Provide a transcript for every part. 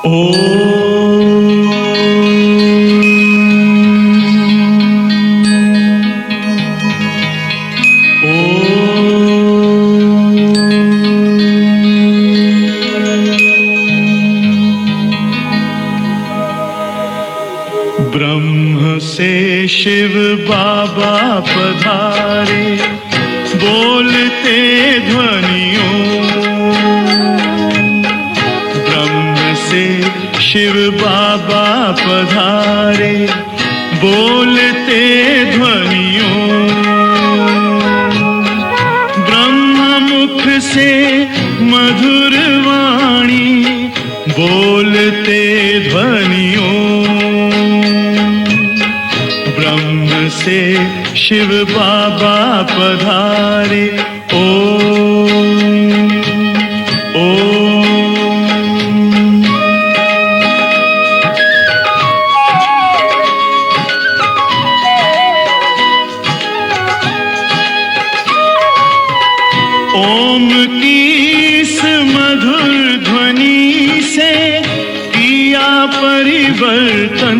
ब्रह्म से शिव बाबा पधारे, बोलते ध्वनियों। ब्रह्म से शिव बाबा पधारे, बोलते ध्वनियों। ब्रह्म मुख से मधुर वाणी, बोलते ध्वनियों। ब्रह्म से शिव बाबा पधारे, ओम ओम। ओम की इस मधुर ध्वनि से किया परिवर्तन।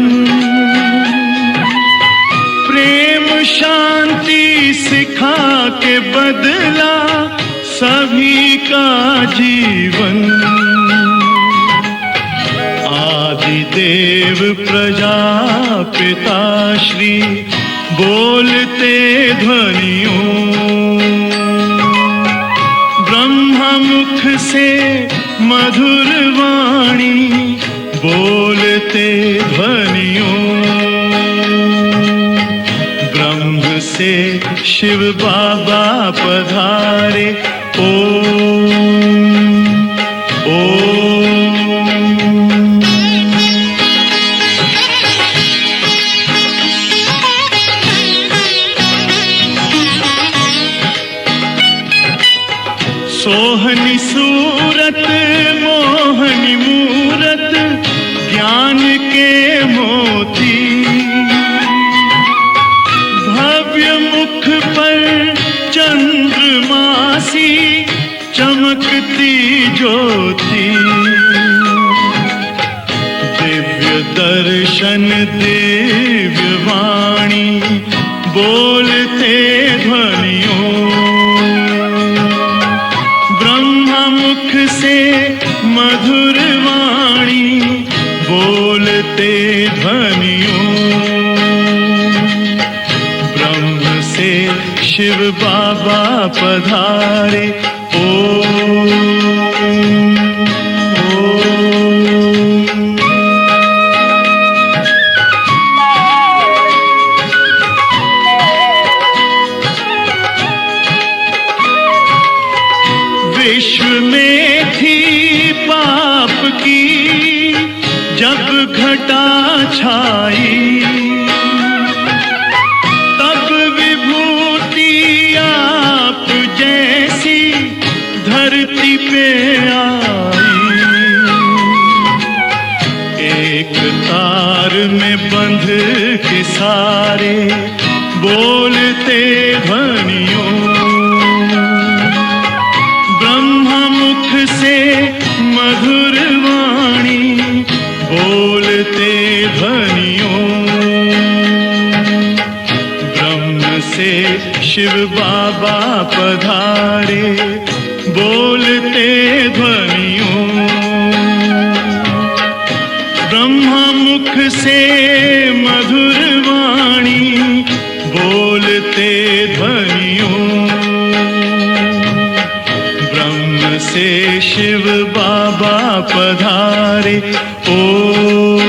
प्रेम शांति सिखा के बदला सभी का जीवन। आदिदेव प्रजापिता श्री बोलते ध्वनियों। ब्रह्म मुख से मधुर वाणी, बोलते ध्वनियों। ब्रह्म से शिव बाबा पधारे, ओम ओम। सोहनी सूरत मोहनी मूरत, ज्ञान के मोती। भव्य मुख पर चंद्रमासी, चमकती ज्योति। दिव्य दर्शन दिव्य वाणी, बोलते ध्वनियों। मुख से मधुर वाणी, बोलते ध्वनियों। ब्रह्म से शिव बाबा पधारे, ओम ओम। विश्व में थी पाप की जब घटा छाई, तब विभूति आप जैसी धरती पे आई। एक तार में बंध के सारे, बोलते ध्वनियों। से मधुर वाणी, बोलते ध्वनियों। ब्रह्म से शिव बाबा पधारे, बोलते ध्वनियों। ब्रह्म मुख से मधुर वाणी, बोलते ध्वनियों। से शिव बाबा पधारे, ओम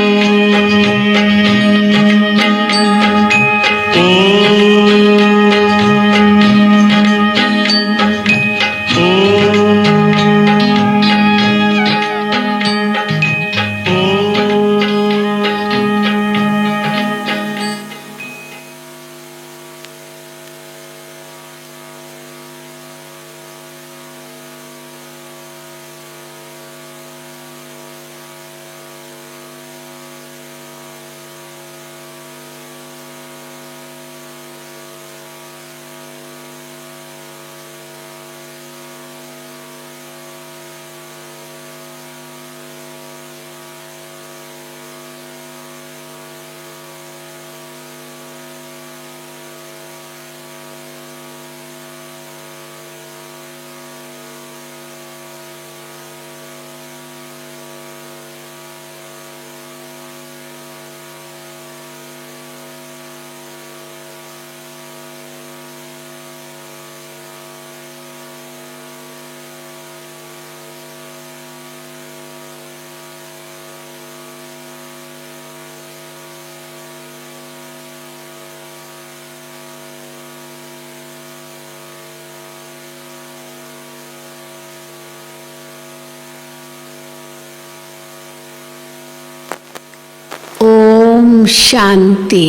ओम शांति।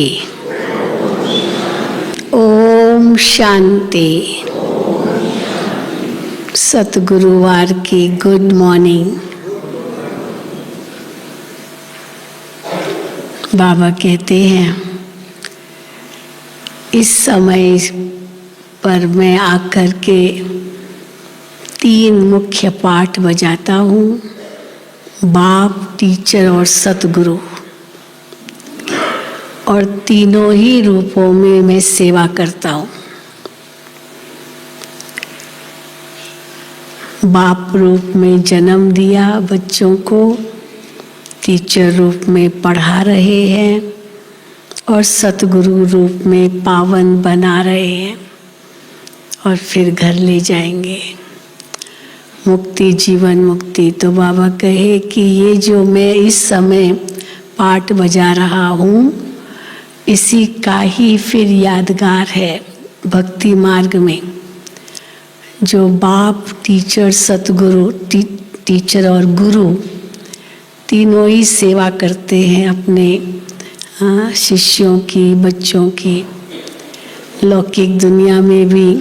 ओम शांति। सतगुरुवार की गुड मॉर्निंग। बाबा कहते हैं इस समय पर मैं आकर के 3 मुख्य पाठ बजाता हूँ, बाप, टीचर और सतगुरु, और तीनों ही रूपों में मैं सेवा करता हूँ। बाप रूप में जन्म दिया बच्चों को, टीचर रूप में पढ़ा रहे हैं और सतगुरु रूप में पावन बना रहे हैं और फिर घर ले जाएंगे। मुक्ति, जीवन मुक्ति। तो बाबा कहे कि ये जो मैं इस समय पाठ बजा रहा हूँ, इसी का ही फिर यादगार है भक्ति मार्ग में। जो बाप, टीचर, सतगुरु, टीचर और गुरु तीनों ही सेवा करते हैं अपने शिष्यों की, बच्चों की। लौकिक दुनिया में भी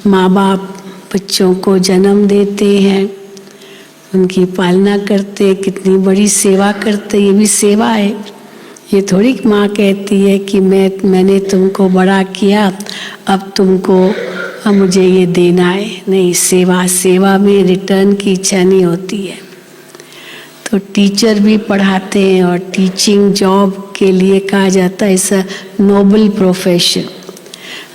माँ बाप बच्चों को जन्म देते हैं, उनकी पालना करते हैं, कितनी बड़ी सेवा करते, ये भी सेवा है। ये थोड़ी माँ कहती है कि मैंने तुमको बड़ा किया, अब तुमको मुझे ये देना है। नहीं, सेवा में रिटर्न की इच्छा नहीं होती है। तो टीचर भी पढ़ाते हैं और टीचिंग जॉब के लिए कहा जाता है इट्स अ नोबल प्रोफेशन।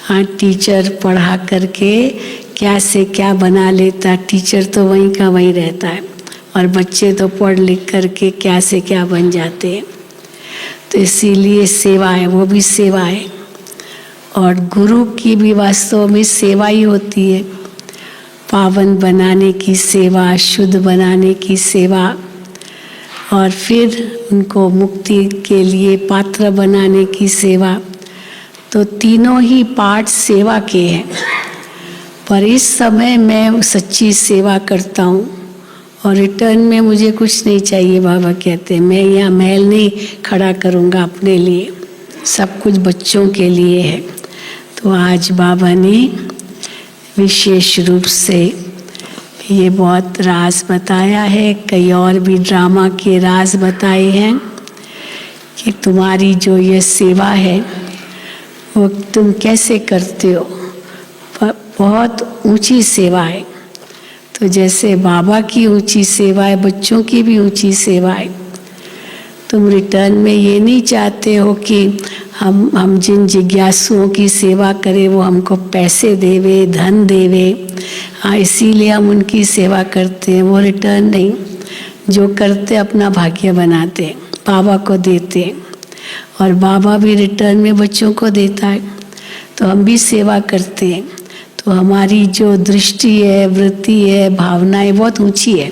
हाँ, टीचर पढ़ा करके क्या से क्या बना लेता, टीचर तो वहीं का वहीं रहता है और बच्चे तो पढ़ लिख करके क्या से क्या बन जाते हैं। तो इसीलिए सेवा है, वो भी सेवा है। और गुरु की भी वास्तव में सेवा ही होती है, पावन बनाने की सेवा, शुद्ध बनाने की सेवा, और फिर उनको मुक्ति के लिए पात्र बनाने की सेवा। तो तीनों ही पाठ सेवा के हैं। पर इस समय मैं सच्ची सेवा करता हूँ और रिटर्न में मुझे कुछ नहीं चाहिए। बाबा कहते हैं मैं यहाँ महल नहीं खड़ा करूँगा अपने लिए, सब कुछ बच्चों के लिए है। तो आज बाबा ने विशेष रूप से ये बहुत राज बताया है, कई और भी ड्रामा के राज बताए हैं कि तुम्हारी जो ये सेवा है वो तुम कैसे करते हो। बहुत ऊंची सेवा है। तो जैसे बाबा की ऊंची सेवा है, बच्चों की भी ऊंची सेवा है। तुम रिटर्न में ये नहीं चाहते हो कि हम जिन जिज्ञासुओं की सेवा करें वो हमको पैसे देवे, धन देवे, हाँ इसीलिए हम उनकी सेवा करते हैं। वो रिटर्न नहीं, जो करते अपना भाग्य बनाते, बाबा को देते, और बाबा भी रिटर्न में बच्चों को देता है। तो हम भी सेवा करते हैं। तो हमारी जो दृष्टि है, वृत्ति है, भावनाएं बहुत ऊंची है।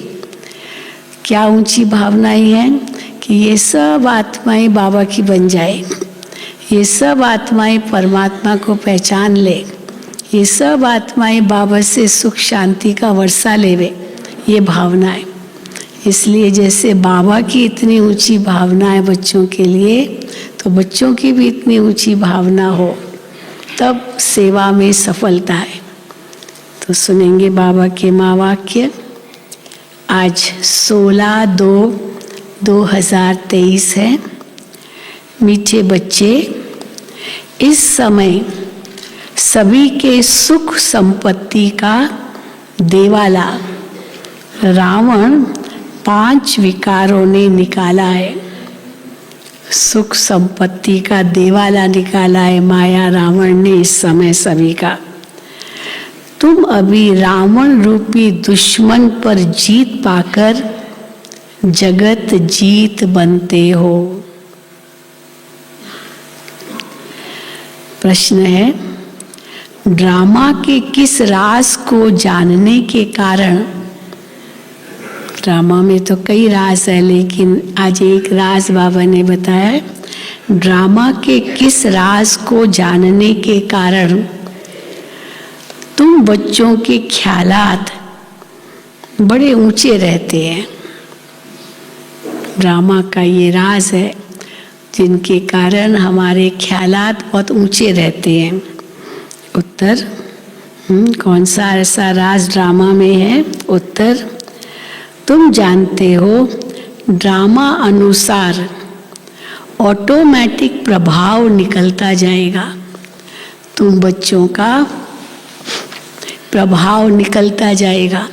क्या ऊंची भावनाएं हैं कि ये सब आत्माएं बाबा की बन जाए, ये सब आत्माएं परमात्मा को पहचान ले, ये सब आत्माएं बाबा से सुख शांति का वर्षा लेवे, ये भावनाएं। इसलिए जैसे बाबा की इतनी ऊंची भावना है बच्चों के लिए, तो बच्चों की भी इतनी ऊंची भावना हो, तब सेवा में सफलता है। तो सुनेंगे बाबा के महावाक्य। आज 16/2/2023 है। मीठे बच्चे, इस समय सभी के सुख संपत्ति का देवाला रावण 5 विकारों ने निकाला है। सुख संपत्ति का देवाला निकाला है माया रावण ने इस समय सभी का। तुम अभी रावण रूपी दुश्मन पर जीत पाकर जगत जीत बनते हो। प्रश्न है, ड्रामा के किस राज को जानने के कारण, ड्रामा में तो कई राज है लेकिन आज एक राज बाबा ने बताया, ड्रामा के किस राज को जानने के कारण तुम बच्चों के ख्यालात बड़े ऊंचे रहते हैं। ड्रामा का ये राज है। जिनके कारण हमारे ख्यालात बहुत ऊंचे रहते हैं। उत्तर कौन सा ऐसा राज ड्रामा में है? उत्तर, तुम जानते हो ड्रामा अनुसार ऑटोमेटिक प्रभाव निकलता जाएगा। तुम बच्चों का प्रभाव निकलता जाएगा।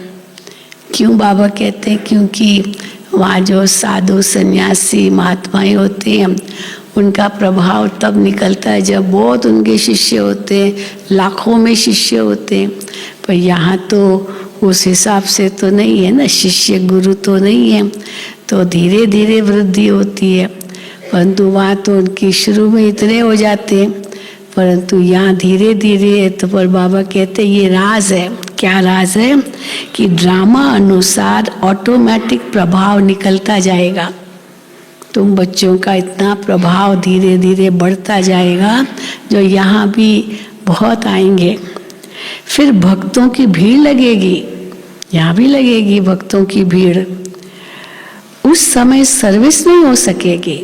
क्यों बाबा कहते हैं? क्योंकि वहाँ जो साधु सन्यासी महात्माएं होते हैं उनका प्रभाव तब निकलता है जब बहुत उनके शिष्य होते हैं, लाखों में शिष्य होते हैं। पर यहाँ तो उस हिसाब से तो नहीं है ना, शिष्य गुरु तो नहीं है, तो धीरे धीरे वृद्धि होती है। परंतु वहाँ तो उनकी शुरू में इतने हो जाते हैं, परंतु यहाँ धीरे धीरे है। तो पर बाबा कहते ये राज है। क्या राज है? कि ड्रामा अनुसार ऑटोमेटिक प्रभाव निकलता जाएगा। तुम बच्चों का इतना प्रभाव धीरे धीरे बढ़ता जाएगा जो यहाँ भी बहुत आएंगे। फिर भक्तों की भीड़ लगेगी, यहाँ भी लगेगी भक्तों की भीड़। उस समय सर्विस नहीं हो सकेगी।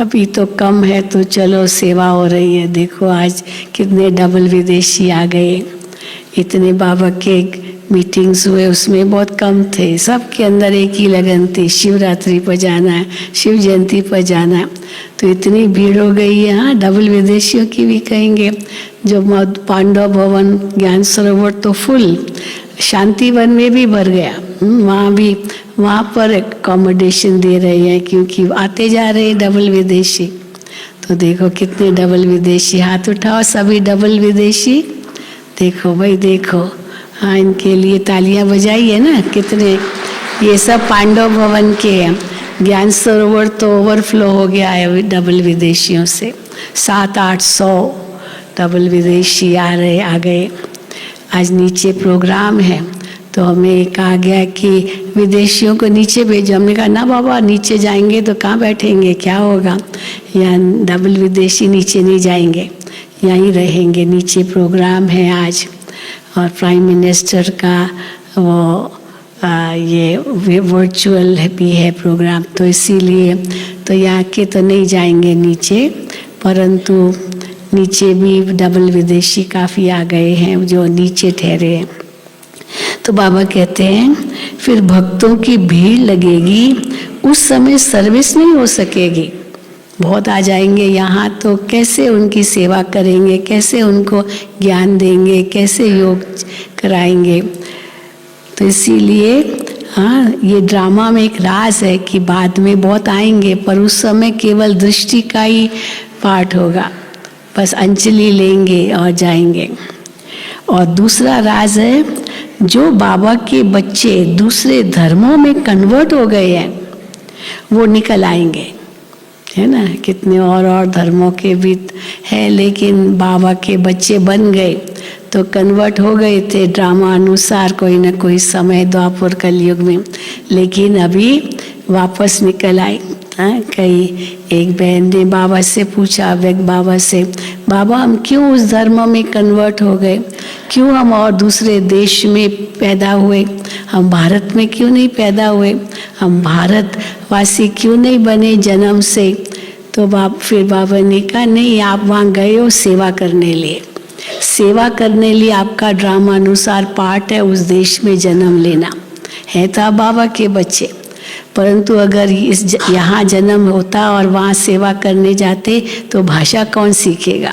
अभी तो कम है तो चलो सेवा हो रही है। देखो आज कितने डबल विदेशी आ गए। इतने बाबा के मीटिंग्स हुए उसमें बहुत कम थे, सबके अंदर एक ही लगन थी, शिवरात्रि पर जाना है, शिव जयंती पर जाना है। तो इतनी भीड़ हो गई है। हाँ, डबल विदेशियों की भी कहेंगे। जो पांडव भवन ज्ञान सरोवर तो फुल, शांतिवन में भी भर गया। वहाँ पर अकोमोडेशन दे रहे हैं क्योंकि आते जा रहे हैं डबल विदेशी। तो देखो कितने डबल विदेशी, हाथ उठाओ सभी डबल विदेशी। देखो भाई देखो, हाँ इनके लिए तालियां बजाइए ना। कितने, ये सब पांडव भवन के हैं। ज्ञान सरोवर तो ओवरफ्लो हो गया है डबल विदेशियों से। 700-800 डबल विदेशी आ गए। आज नीचे प्रोग्राम है तो हमें कहा गया कि विदेशियों को नीचे भेजो। हमने कहा ना बाबा, नीचे जाएंगे तो कहाँ बैठेंगे, क्या होगा। यहाँ डबल विदेशी नीचे नहीं जाएंगे, यहीं रहेंगे। नीचे प्रोग्राम है आज और प्राइम मिनिस्टर का ये वर्चुअल भी है प्रोग्राम, तो इसीलिए तो यहाँ के तो नहीं जाएंगे नीचे, परंतु नीचे भी डबल विदेशी काफ़ी आ गए हैं जो नीचे ठहरे हैं। तो बाबा कहते हैं फिर भक्तों की भीड़ लगेगी, उस समय सर्विस नहीं हो सकेगी। बहुत आ जाएंगे यहाँ, तो कैसे उनकी सेवा करेंगे, कैसे उनको ज्ञान देंगे, कैसे योग कराएंगे। तो इसीलिए हाँ, ये ड्रामा में एक राज है कि बाद में बहुत आएंगे, पर उस समय केवल दृष्टि का ही पाठ होगा, बस अंजलि लेंगे और जाएंगे। और दूसरा राज है, जो बाबा के बच्चे दूसरे धर्मों में कन्वर्ट हो गए हैं वो निकल आएंगे, है ना। कितने और धर्मों के भी है, लेकिन बाबा के बच्चे बन गए तो कन्वर्ट हो गए थे ड्रामा अनुसार कोई ना कोई समय द्वापर कलयुग में, लेकिन अभी वापस निकल आए। कई एक बहन ने बाबा से पूछा, अव्यक्त बाबा से, बाबा हम क्यों उस धर्म में कन्वर्ट हो गए, क्यों हम और दूसरे देश में पैदा हुए, हम भारत में क्यों नहीं पैदा हुए, हम भारतवासी क्यों नहीं बने जन्म से। तो फिर बाबा ने कहा नहीं, आप वहाँ गए हो सेवा करने लिए, सेवा करने लिए आपका ड्रामा अनुसार पार्ट है उस देश में जन्म लेना है। तो आप बाबा के बच्चे, परंतु अगर यहाँ जन्म होता और वहाँ सेवा करने जाते तो भाषा कौन सीखेगा।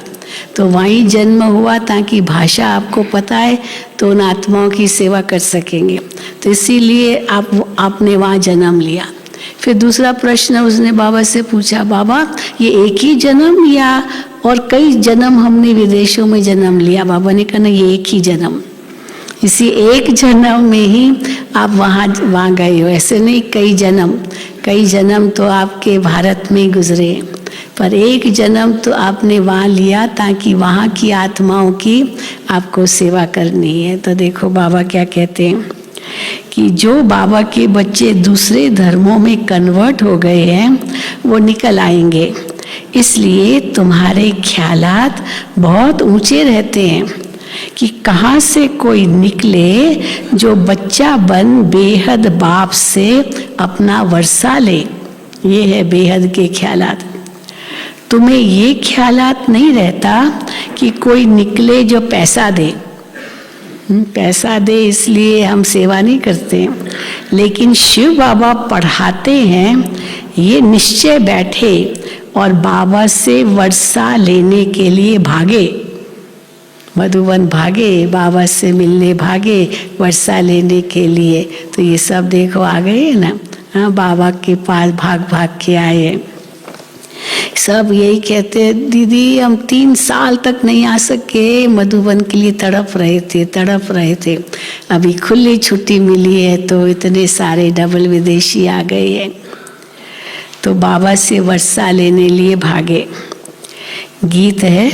तो वहीं जन्म हुआ ताकि भाषा आपको पता है तो उन आत्माओं की सेवा कर सकेंगे। तो इसीलिए आपने वहाँ जन्म लिया। फिर दूसरा प्रश्न उसने बाबा से पूछा, बाबा ये एक ही जन्म या और कई जन्म हमने विदेशों में जन्म लिया। बाबा ने कहा ये एक ही जन्म, इसी एक जन्म में ही आप वहाँ गए हो, ऐसे नहीं कई जन्म तो आपके भारत में गुजरे, पर एक जन्म तो आपने वहाँ लिया ताकि वहाँ की आत्माओं की आपको सेवा करनी है। तो देखो बाबा क्या कहते हैं कि जो बाबा के बच्चे दूसरे धर्मों में कन्वर्ट हो गए हैं वो निकल आएंगे, इसलिए तुम्हारे ख्यालात बहुत ऊंचे रहते हैं कि कहाँ से कोई निकले जो बच्चा बन बेहद बाप से अपना वर्षा ले। ये है बेहद के ख्यालात। तुम्हें ये ख्यालात नहीं रहता कि कोई निकले जो पैसा दे, पैसा दे इसलिए हम सेवा नहीं करते, लेकिन शिव बाबा पढ़ाते हैं, ये निश्चय बैठे और बाबा से वर्षा लेने के लिए भागे, मधुबन भागे, बाबा से मिलने भागे, वर्षा लेने के लिए। तो ये सब देखो आ गए ना, हाँ, बाबा के पास भाग भाग के आए। सब यही कहते, दीदी हम 3 साल तक नहीं आ सके, मधुबन के लिए तड़प रहे थे। अभी खुली छुट्टी मिली है तो इतने सारे डबल विदेशी आ गए हैं। तो बाबा से वर्षा लेने लिए भागे। गीत है,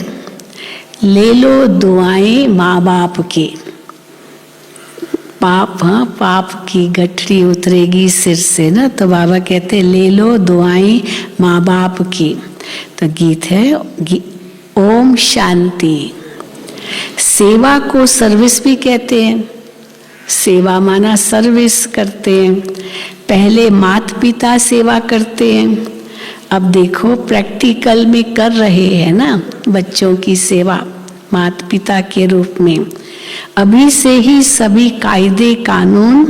ले लो दुआएं माँ बाप की, पाप, हाँ, पाप की गठरी उतरेगी सिर से ना। तो बाबा कहते ले लो दुआएं माँ बाप की। तो गीत है, ओम शांति। सेवा को सर्विस भी कहते हैं, सेवा माना सर्विस करते हैं। पहले माता पिता सेवा करते हैं, अब देखो प्रैक्टिकल में कर रहे हैं ना बच्चों की सेवा माता पिता के रूप में। अभी से ही सभी कायदे कानून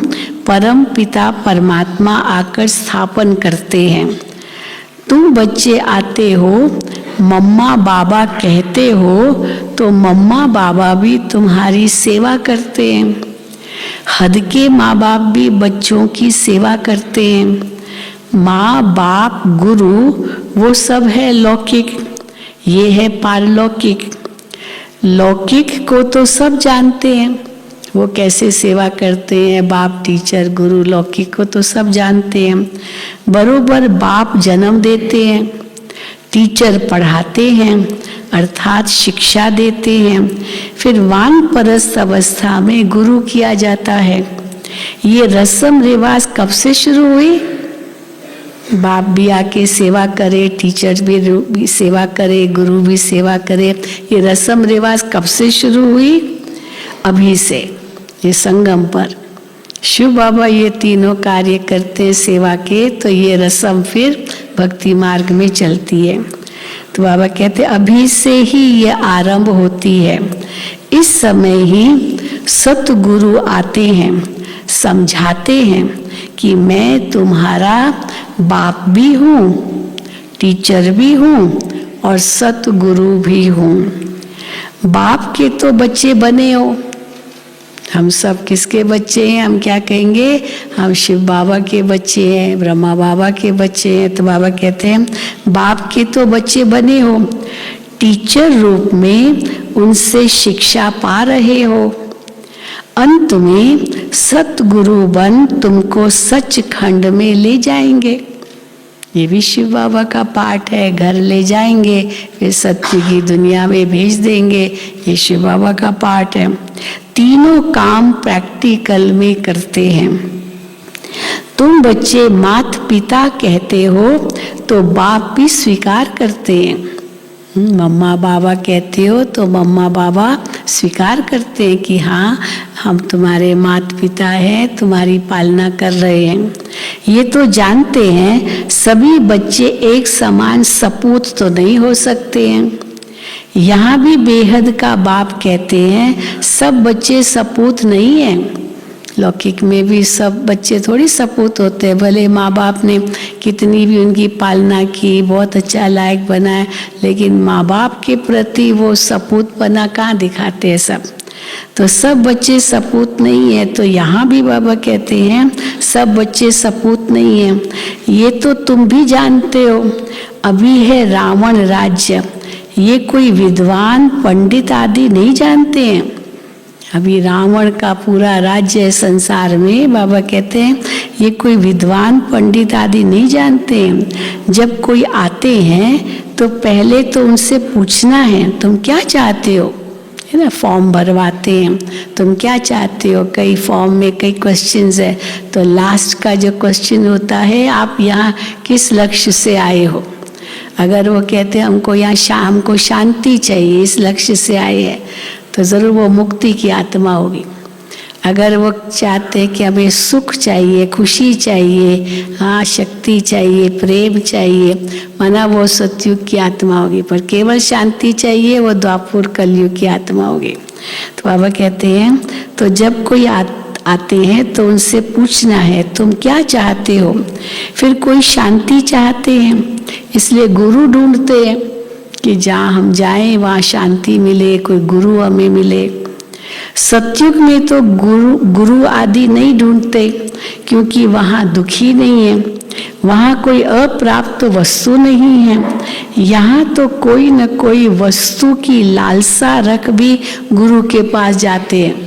परम पिता परमात्मा आकर स्थापन करते हैं। तुम बच्चे आते हो, मम्मा बाबा कहते हो, तो मम्मा बाबा भी तुम्हारी सेवा करते हैं। हद के माँ बाप भी बच्चों की सेवा करते हैं। माँ बाप गुरु वो सब है लौकिक, ये है पारलौकिक। लौकिक को तो सब जानते हैं, वो कैसे सेवा करते हैं, बाप टीचर गुरु। लौकिक को तो सब जानते हैं। बरोबर बाप जन्म देते हैं, टीचर पढ़ाते हैं अर्थात शिक्षा देते हैं, फिर वानप्रस्थ अवस्था में गुरु किया जाता है। ये रस्म रिवाज कब से शुरू हुई? बाप भी आके सेवा करे, टीचर भी सेवा करे, गुरु भी सेवा करे। ये रस्म रिवाज कब से शुरू हुई? अभी से, ये संगम पर शिव बाबा ये तीनों कार्य करते हैं सेवा के, तो ये रस्म फिर भक्ति मार्ग में चलती है। तो बाबा कहते अभी से ही ये आरंभ होती है। इस समय ही सतगुरु आते हैं, समझाते हैं कि मैं तुम्हारा बाप भी हूँ, टीचर भी हूँ और सतगुरु भी हूँ। बाप के तो बच्चे बने हो, हम सब किसके बच्चे हैं? हम क्या कहेंगे? हम शिव बाबा के बच्चे हैं, ब्रह्मा बाबा के बच्चे हैं। तो बाबा कहते हैं बाप के तो बच्चे बने हो, टीचर रूप में उनसे शिक्षा पा रहे हो। अंत में सतगुरु बन तुमको सचखंड में ले जाएंगे। ये भी शिव बाबा का पाठ है, घर ले जाएंगे फिर सत्य की दुनिया में भेज देंगे। ये शिव बाबा का पाठ है। तीनों काम प्रैक्टिकल में करते हैं। तुम बच्चे माता पिता कहते हो तो बाप भी स्वीकार करते हैं। मम्मा बाबा कहते हो तो मम्मा बाबा स्वीकार करते हैं कि हाँ हम तुम्हारे माता पिता हैं, तुम्हारी पालना कर रहे हैं। ये तो जानते हैं सभी बच्चे एक समान सपूत तो नहीं हो सकते हैं। यहाँ भी बेहद का बाप कहते हैं सब बच्चे सपूत नहीं हैं। लौकिक में भी सब बच्चे थोड़ी सपूत होते हैं। भले माँ बाप ने कितनी भी उनकी पालना की, बहुत अच्छा लायक बनाया, लेकिन माँ बाप के प्रति वो सपूत बना कहाँ दिखाते हैं सब। तो सब बच्चे सपूत नहीं है। तो यहाँ भी बाबा कहते हैं सब बच्चे सपूत नहीं हैं। ये तो तुम भी जानते हो। अभी है रावण राज्य, ये कोई विद्वान पंडित आदि नहीं जानते हैं। अभी रावण का पूरा राज्य है संसार में। बाबा कहते हैं ये कोई विद्वान पंडित आदि नहीं जानते हैं। जब कोई आते हैं तो पहले तो उनसे पूछना है तुम क्या चाहते हो, है ना। फॉर्म भरवाते हैं, तुम क्या चाहते हो। कई फॉर्म में कई क्वेश्चंस है, तो लास्ट का जो क्वेश्चन होता है आप यहाँ किस लक्ष्य से आए हो। अगर वो कहते हैं हमको यहाँ हमको शांति चाहिए, इस लक्ष्य से आए हैं, तो ज़रूर वो मुक्ति की आत्मा होगी। अगर वो चाहते कि हमें सुख चाहिए, खुशी चाहिए, हाँ शक्ति चाहिए, प्रेम चाहिए, माना वो सतयुग की आत्मा होगी। पर केवल शांति चाहिए, वो द्वापर कलयुग की आत्मा होगी। तो बाबा कहते हैं तो जब कोई आते हैं तो उनसे पूछना है तुम क्या चाहते हो। फिर कोई शांति चाहते हैं, इसलिए गुरु ढूंढते हैं कि जहाँ हम जाएं वहाँ शांति मिले, कोई गुरु हमें मिले। सतयुग में तो गुरु आदि नहीं ढूंढते, क्योंकि वहाँ दुखी नहीं है, वहाँ कोई अप्राप्त वस्तु नहीं है। यहाँ तो कोई न कोई वस्तु की लालसा रख भी गुरु के पास जाते हैं।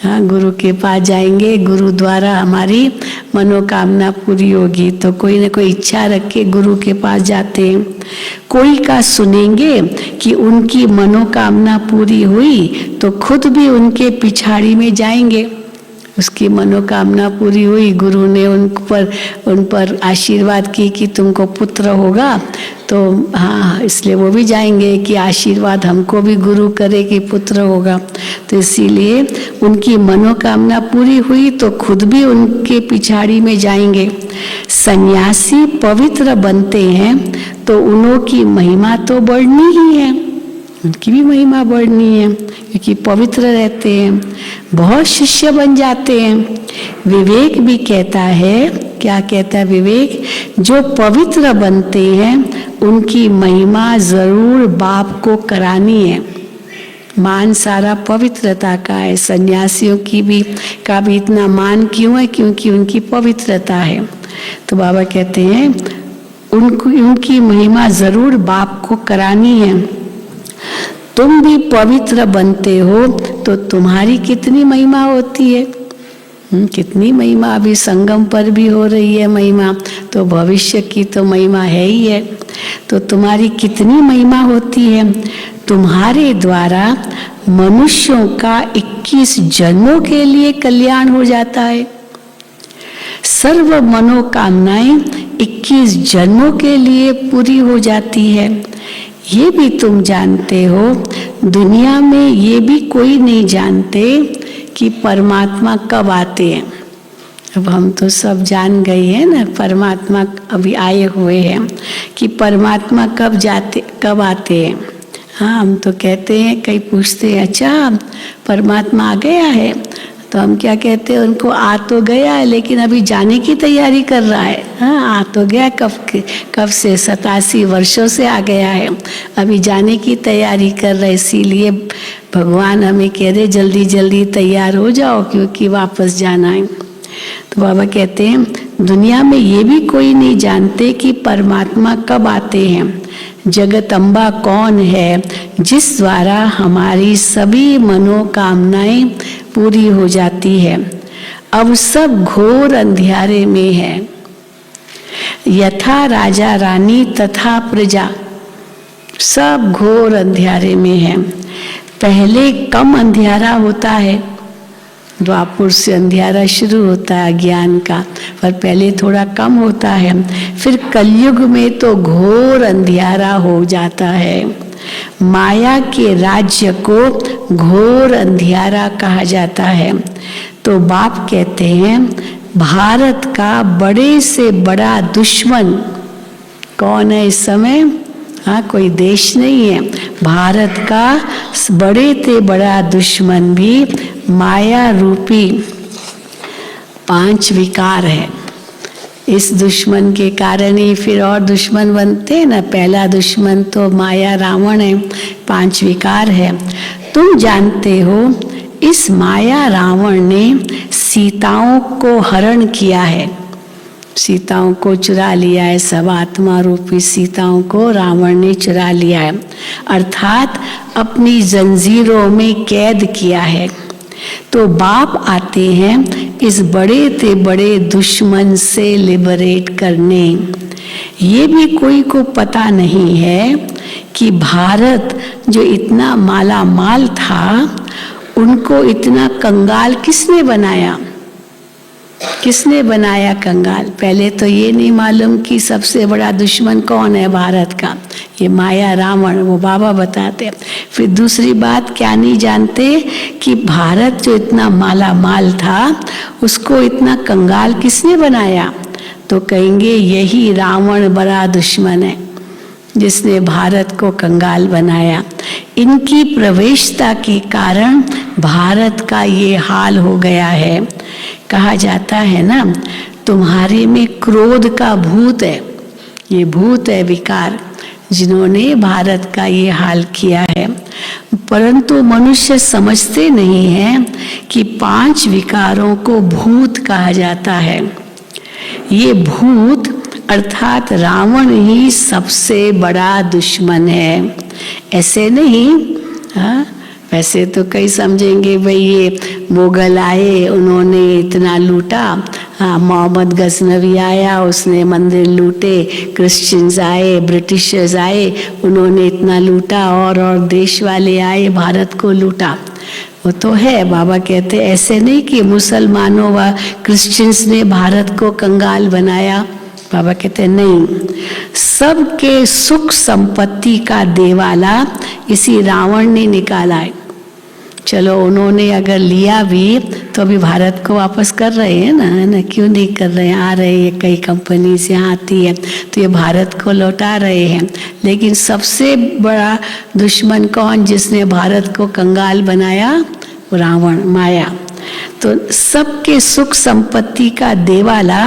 हाँ, गुरु के पास जाएंगे, गुरु द्वारा हमारी मनोकामना पूरी होगी, तो कोई न कोई इच्छा रख के गुरु के पास जाते हैं। कोई का सुनेंगे कि उनकी मनोकामना पूरी हुई तो खुद भी उनके पिछाड़ी में जाएंगे। उसकी मनोकामना पूरी हुई, गुरु ने उन पर आशीर्वाद की कि तुमको पुत्र होगा, तो हाँ इसलिए वो भी जाएंगे कि आशीर्वाद हमको भी गुरु करे कि पुत्र होगा। तो इसीलिए उनकी मनोकामना पूरी हुई तो खुद भी उनके पिछाड़ी में जाएंगे। सन्यासी पवित्र बनते हैं तो उन्हों की महिमा तो बढ़नी ही है, उनकी भी महिमा बढ़नी है क्योंकि पवित्र रहते हैं। बहुत शिष्य बन जाते हैं। विवेक भी कहता है, क्या कहता है विवेक, जो पवित्र बनते हैं उनकी महिमा जरूर बाप को करानी है। मान सारा पवित्रता का है। सन्यासियों की भी का भी इतना मान क्यों है, क्योंकि उनकी पवित्रता है। तो बाबा कहते हैं उनकी महिमा जरूर बाप को करानी है। तुम भी पवित्र बनते हो तो तुम्हारी कितनी महिमा होती है, कितनी महिमा। अभी संगम पर भी हो रही है महिमा, तो भविष्य की तो महिमा है ही है। तो तुम्हारी कितनी महिमा होती है। तुम्हारे द्वारा मनुष्यों का 21 जन्मों के लिए कल्याण हो जाता है। सर्व मनोकामनाएं 21 जन्मों के लिए पूरी हो जाती है। ये भी तुम जानते हो, दुनिया में ये भी कोई नहीं जानते कि परमात्मा कब आते हैं। अब हम तो सब जान गए हैं ना, परमात्मा अभी आए हुए हैं कि परमात्मा कब आते हैं। हाँ, हम तो कहते हैं, कई पूछते हैं अच्छा परमात्मा आ गया है, तो हम क्या कहते हैं उनको, आ तो गया है लेकिन अभी जाने की तैयारी कर रहा है। हाँ, आ तो गया कब से 87 वर्षों से आ गया है, अभी जाने की तैयारी कर रहा है। इसीलिए भगवान हमें कह रहे जल्दी जल्दी तैयार हो जाओ क्योंकि वापस जाना है। तो बाबा कहते हैं दुनिया में ये भी कोई नहीं जानते कि परमात्मा कब आते हैं। जगदम्बा कौन है जिस द्वारा हमारी सभी मनोकामनाएं पूरी हो जाती है। अब सब घोर अंधियारे में है। यथा राजा रानी तथा प्रजा, सब घोर अंधियारे में है। पहले कम अंधियारा होता है, द्वापर से अंधियारा शुरू होता है ज्ञान का, पर पहले थोड़ा कम होता है। फिर कलयुग में तो घोर अंधियारा हो जाता है। माया के राज्य को घोर अंधियारा कहा जाता है। तो बाप कहते हैं भारत का बड़े से बड़ा दुश्मन कौन है इस समय। हाँ, कोई देश नहीं है। भारत का बड़े से बड़ा दुश्मन भी माया रूपी 5 विकार है। इस दुश्मन के कारण ही फिर और दुश्मन बनते हैं ना। पहला दुश्मन तो माया रावण है, 5 विकार है। तुम जानते हो इस माया रावण ने सीताओं को हरण किया है, सीताओं को चुरा लिया है। सब आत्मा रूपी सीताओं को रावण ने चुरा लिया है, अर्थात अपनी जंजीरों में कैद किया है। तो बाप आते हैं इस बड़े से बड़े दुश्मन से लिबरेट करने। ये भी कोई को पता नहीं है कि भारत जो इतना माला माल था, उनको इतना कंगाल किसने बनाया। किसने बनाया कंगाल? पहले तो ये नहीं मालूम कि सबसे बड़ा दुश्मन कौन है भारत का, ये माया रावण, वो बाबा बताते हैं। फिर दूसरी बात क्या नहीं जानते कि भारत जो इतना माला माल था उसको इतना कंगाल किसने बनाया? तो कहेंगे यही रावण बड़ा दुश्मन है जिसने भारत को कंगाल बनाया। इनकी प्रवेशता के कारण भारत का ये हाल हो गया है। कहा जाता है ना, तुम्हारे में क्रोध का भूत है, ये भूत है विकार, जिन्होंने भारत का ये हाल किया है। परंतु मनुष्य समझते नहीं हैं कि 5 विकारों को भूत कहा जाता है। ये भूत अर्थात रावण ही सबसे बड़ा दुश्मन है, ऐसे नहीं। हाँ, वैसे तो कई समझेंगे भाई ये मुगल आए उन्होंने इतना लूटा, हाँ मोहम्मद गजनवी आया उसने मंदिर लूटे, क्रिश्चियंस आए, ब्रिटिशर्स आए उन्होंने इतना लूटा, और देश वाले आए भारत को लूटा। वो तो है, बाबा कहते ऐसे नहीं कि मुसलमानों व क्रिश्चियंस ने भारत को कंगाल बनाया। बाबा कहते नहीं, सबके सुख संपत्ति का देवाला इसी रावण ने निकाला है। चलो उन्होंने अगर लिया भी तो अभी भारत को वापस कर रहे हैं ना, है ना, क्यों नहीं कर रहे हैं? आ रहे हैं, कई कंपनी से आती है तो ये भारत को लौटा रहे हैं। लेकिन सबसे बड़ा दुश्मन कौन जिसने भारत को कंगाल बनाया? रावण, माया। तो सबके सुख संपत्ति का देवाला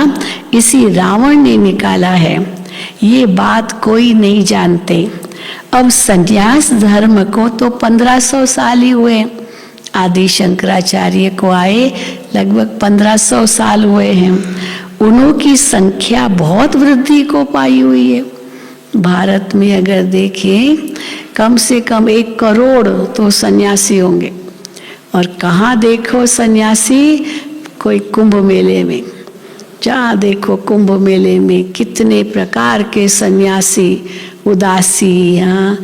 इसी रावण ने निकाला है, ये बात कोई नहीं जानते। अब संन्यास धर्म को तो 1500 साल ही हुए, आदि शंकराचार्य को आए लगभग 1500 साल हुए हैं। उन्हों की संख्या बहुत वृद्धि को पाई हुई है। भारत में अगर देखें कम से कम 1 करोड़ तो सन्यासी होंगे, और कहाँ देखो सन्यासी, कोई कुंभ मेले में, जहाँ देखो कुंभ मेले में कितने प्रकार के सन्यासी, उदासी, हाँ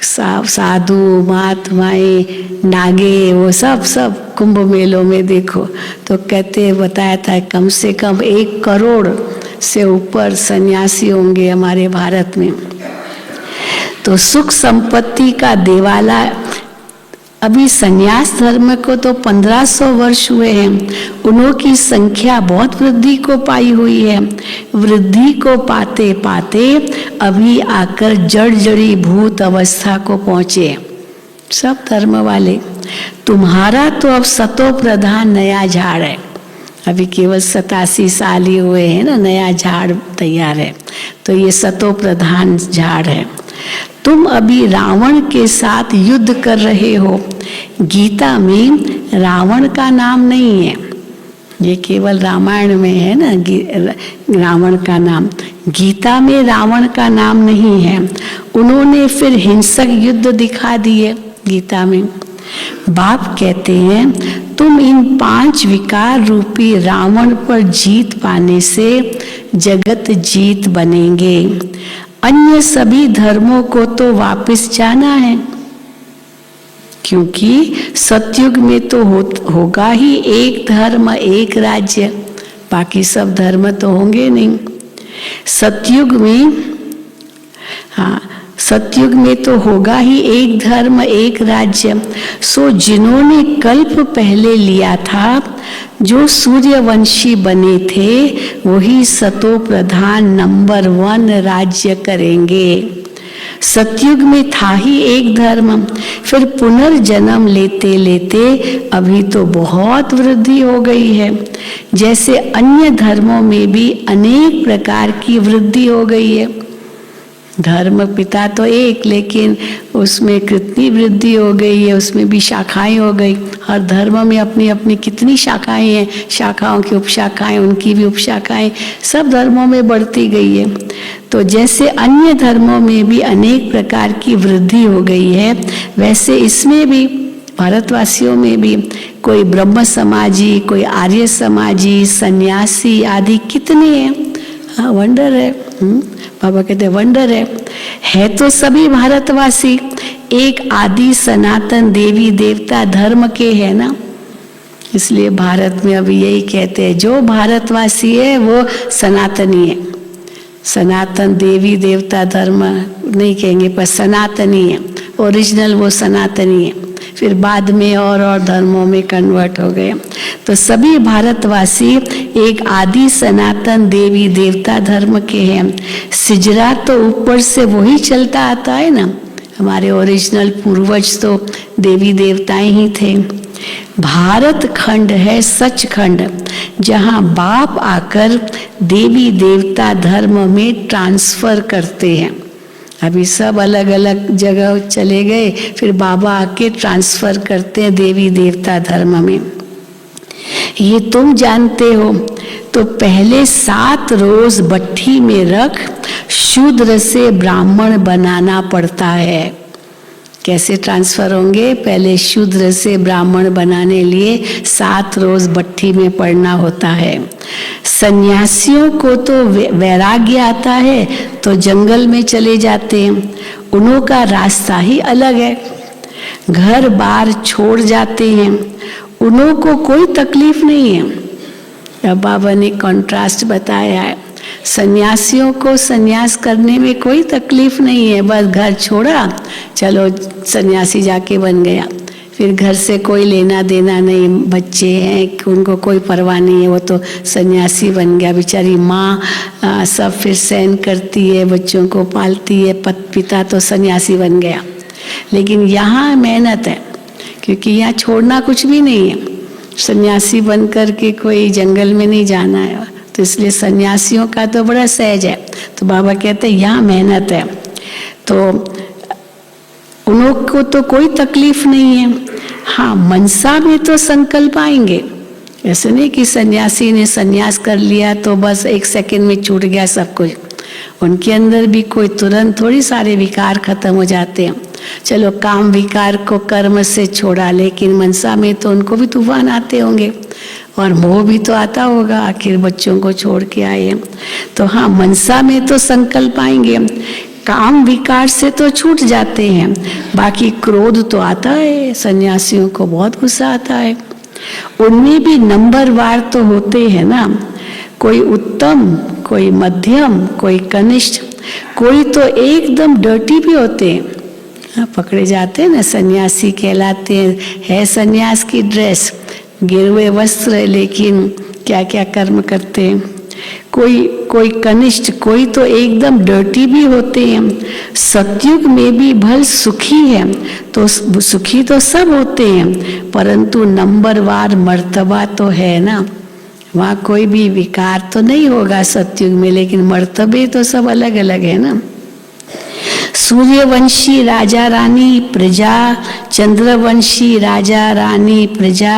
साधु, महात्माएं, नागे, वो सब कुंभ मेलों में देखो। तो कहते बताया था कम से कम 1 करोड़ से ऊपर सन्यासी होंगे हमारे भारत में। तो सुख संपत्ति का देवाला, अभी संन्यास धर्म को तो 1500 वर्ष हुए हैं, उन्हों की संख्या बहुत वृद्धि को पाई हुई है। वृद्धि को पाते पाते अभी आकर जड़ जड़ी भूत अवस्था को पहुंचे सब धर्म वाले। तुम्हारा तो अब सतो प्रधान नया झाड़ है, अभी केवल 87 साल ही हुए हैं ना, नया झाड़ तैयार है, तो ये सतो प्रधान झाड़ है। तुम अभी रावण के साथ युद्ध कर रहे हो। गीता में रावण का नाम नहीं है, ये केवल रामायण में है ना रावण का नाम, गीता में रावण का नाम नहीं है। उन्होंने फिर हिंसक युद्ध दिखा दिए गीता में। बाप कहते हैं तुम इन 5 विकार रूपी रावण पर जीत पाने से जगत जीत बनेंगे। अन्य सभी धर्मों को तो वापस जाना है, क्योंकि सतयुग में तो होगा ही एक धर्म एक राज्य, बाकी सब धर्म तो होंगे नहीं। सतयुग में, हाँ सतयुग में तो होगा ही एक धर्म एक राज्य। सो जिन्होंने कल्प पहले लिया था, जो सूर्यवंशी बने थे, वही सतो प्रधान नंबर 1 राज्य करेंगे। सतयुग में था ही एक धर्म, फिर पुनर्जन्म लेते लेते अभी तो बहुत वृद्धि हो गई है। जैसे अन्य धर्मों में भी अनेक प्रकार की वृद्धि हो गई है। धर्म पिता तो एक, लेकिन उसमें कितनी वृद्धि हो गई है, उसमें भी शाखाएं हो गई। हर धर्म में अपनी अपनी कितनी शाखाएं हैं, शाखाओं की उपशाखाएं, उनकी भी उपशाखाएं सब धर्मों में बढ़ती गई है। तो जैसे अन्य धर्मों में भी अनेक प्रकार की वृद्धि हो गई है, वैसे इसमें भी भारतवासियों में भी कोई ब्रह्म समाजी, कोई आर्य समाजी, सन्यासी आदि कितने हैं। हाँ वंडर है, बाबा कहते वंडर है तो सभी भारतवासी एक आदि सनातन देवी देवता धर्म के है ना। इसलिए भारत में अभी यही कहते हैं, जो भारतवासी है वो सनातनी है। सनातन देवी देवता धर्म नहीं कहेंगे, पर सनातनी है, ओरिजिनल वो सनातनी है। फिर बाद में और धर्मों में कन्वर्ट हो गए। तो सभी भारतवासी एक आदि सनातन देवी देवता धर्म के हैं। सिजरा तो ऊपर से वही चलता आता है ना, हमारे ओरिजिनल पूर्वज तो देवी देवताएं ही थे। भारत खंड है सचखंड, जहाँ बाप आकर देवी देवता धर्म में ट्रांसफर करते हैं। अभी सब अलग अलग जगह चले गए, फिर बाबा आके ट्रांसफर करते हैं देवी देवता धर्म में। ये तुम जानते हो। तो पहले 7 रोज भट्ठी में रख शूद्र से ब्राह्मण बनाना पड़ता है। कैसे ट्रांसफर होंगे? पहले शूद्र से ब्राह्मण बनाने लिए 7 रोज भट्ठी में पड़ना होता है। सन्यासियों को तो वैराग्य आता है तो जंगल में चले जाते हैं, उन्हों का रास्ता ही अलग है। घर बार छोड़ जाते हैं, उन्हों को कोई तकलीफ नहीं है। अब बाबा ने कॉन्ट्रास्ट बताया है, सन्यासियों को सन्यास करने में कोई तकलीफ नहीं है, बस घर छोड़ा, चलो सन्यासी जाके बन गया। फिर घर से कोई लेना देना नहीं, बच्चे हैं उनको कोई परवाह नहीं है, वो तो सन्यासी बन गया। बेचारी माँ सब फिर सहन करती है, बच्चों को पालती है, पिता तो सन्यासी बन गया। लेकिन यहाँ मेहनत है, क्योंकि यहाँ छोड़ना कुछ भी नहीं है। सन्यासी बन कर के कोई जंगल में नहीं जाना है, तो इसलिए सन्यासियों का तो बड़ा सहज है। तो बाबा कहते हैं यहाँ मेहनत है, तो उन्हों को तो कोई तकलीफ नहीं है। हाँ, मनसा में तो संकल्प आएंगे। ऐसे नहीं कि सन्यासी ने सन्यास कर लिया तो बस 1 सेकंड में छूट गया सब कुछ। उनके अंदर भी कोई तुरंत थोड़ी सारे विकार खत्म हो जाते हैं। चलो काम विकार को कर्म से छोड़ा, लेकिन मनसा में तो उनको भी तूफान आते होंगे और मोह भी तो आता होगा, आखिर बच्चों को छोड़ के आए हैं। तो हाँ, मनसा में तो संकल्प आएंगे, काम विकार से तो छूट जाते हैं। बाकी क्रोध तो आता है, सन्यासियों को बहुत गुस्सा आता है। उनमें भी नंबरवार तो होते हैं ना, कोई उत्तम, कोई मध्यम, कोई कनिष्ठ, कोई तो एकदम डर्टी भी होते हैं। पकड़े जाते हैं ना, सन्यासी कहलाते हैं, है सन्यास की ड्रेस, गिरवे वस्त्र, लेकिन क्या क्या कर्म करते हैं। कोई कनिष्ठ, कोई तो एकदम डर्टी भी होते हैं। सतयुग में भी भल सुखी है, तो सुखी तो सब होते हैं, परंतु नंबरवार मर्तबा तो है ना, वहाँ कोई भी विकार तो नहीं होगा सतयुग में, लेकिन मर्तबे तो सब अलग अलग है ना। सूर्यवंशी राजा रानी प्रजा, चंद्रवंशी राजा रानी प्रजा,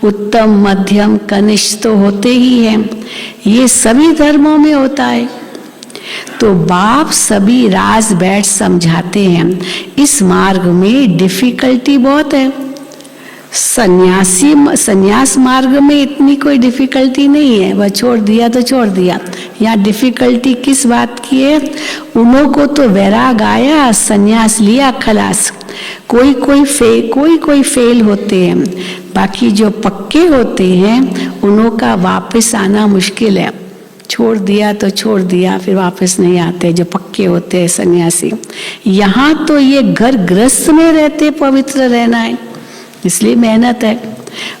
उत्तम मध्यम कनिष्ठ तो होते ही हैं। ये सभी धर्मों में होता है। तो बाप सभी राज बैठ समझाते हैं। इस मार्ग में डिफिकल्टी बहुत है। सन्यास मार्ग में इतनी कोई डिफिकल्टी नहीं है, वह छोड़ दिया तो छोड़ दिया। यहाँ डिफिकल्टी किस बात की है? उन्हों को तो वैराग आया, सन्यास लिया, खलास। कोई फेल होते हैं, बाकी जो पक्के होते हैं उन्हों का वापस आना मुश्किल है। छोड़ दिया तो छोड़ दिया, फिर वापस नहीं आते जो पक्के होते हैं सन्यासी। यहाँ तो ये घर गृहस्थ में रहते पवित्र रहना है, इसलिए मेहनत है।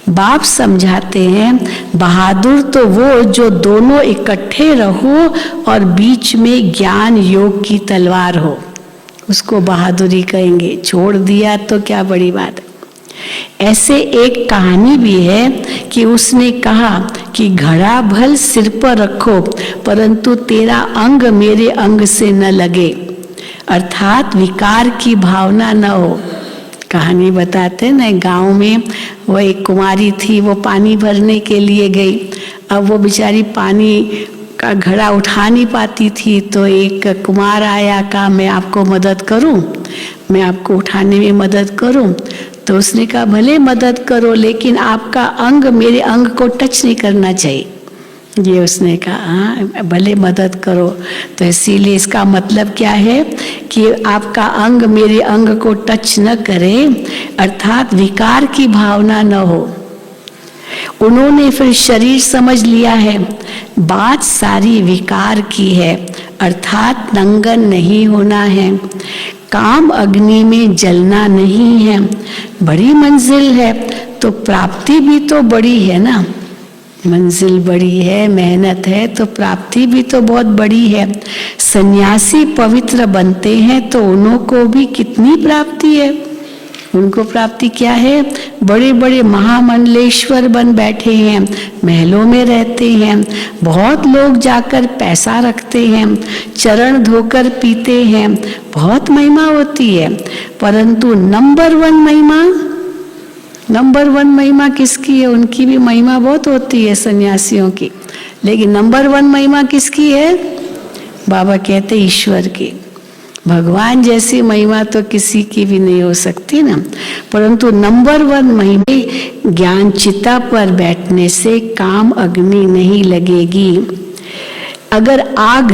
बाप समझाते हैं, बहादुर तो वो जो दोनों इकट्ठे रहो और बीच में ज्ञान योग की तलवार हो, उसको बहादुरी कहेंगे। छोड़ दिया तो क्या बड़ी बात है। ऐसे एक कहानी भी है कि उसने कहा कि घड़ा भल सिर पर रखो, परंतु तेरा अंग मेरे अंग से न लगे, अर्थात विकार की भावना न हो। कहानी बताते ना, गांव में वो एक कुमारी थी, वो पानी भरने के लिए गई। अब वो बेचारी पानी का घड़ा उठा नहीं पाती थी, तो एक कुमार आया, कहा मैं आपको मदद करूं, मैं आपको उठाने में मदद करूं। तो उसने कहा भले मदद करो, लेकिन आपका अंग मेरे अंग को टच नहीं करना चाहिए। ये उसने कहा हाँ भले मदद करो। तो इसीलिए इसका मतलब क्या है कि आपका अंग मेरे अंग को टच न करे, अर्थात विकार की भावना न हो। उन्होंने फिर शरीर समझ लिया है, बात सारी विकार की है, अर्थात नंगन नहीं होना है, काम अग्नि में जलना नहीं है। बड़ी मंजिल है तो प्राप्ति भी तो बड़ी है ना, मंजिल बड़ी है, मेहनत है तो प्राप्ति भी तो बहुत बड़ी है। सन्यासी पवित्र बनते हैं तो उन्हों को भी कितनी प्राप्ति है। उनको प्राप्ति क्या है? बड़े बड़े महामंडलेश्वर बन बैठे हैं, महलों में रहते हैं, बहुत लोग जाकर पैसा रखते हैं, चरण धोकर पीते हैं, बहुत महिमा होती है। परंतु नंबर वन महिमा किसकी है? उनकी भी महिमा बहुत होती है सन्यासियों की, लेकिन नंबर वन महिमा किसकी है? बाबा कहते ईश्वर की। भगवान जैसी महिमा तो किसी की भी नहीं हो सकती ना। परंतु नंबर वन महिमा, ज्ञान चिता पर बैठने से काम अग्नि नहीं लगेगी। अगर आग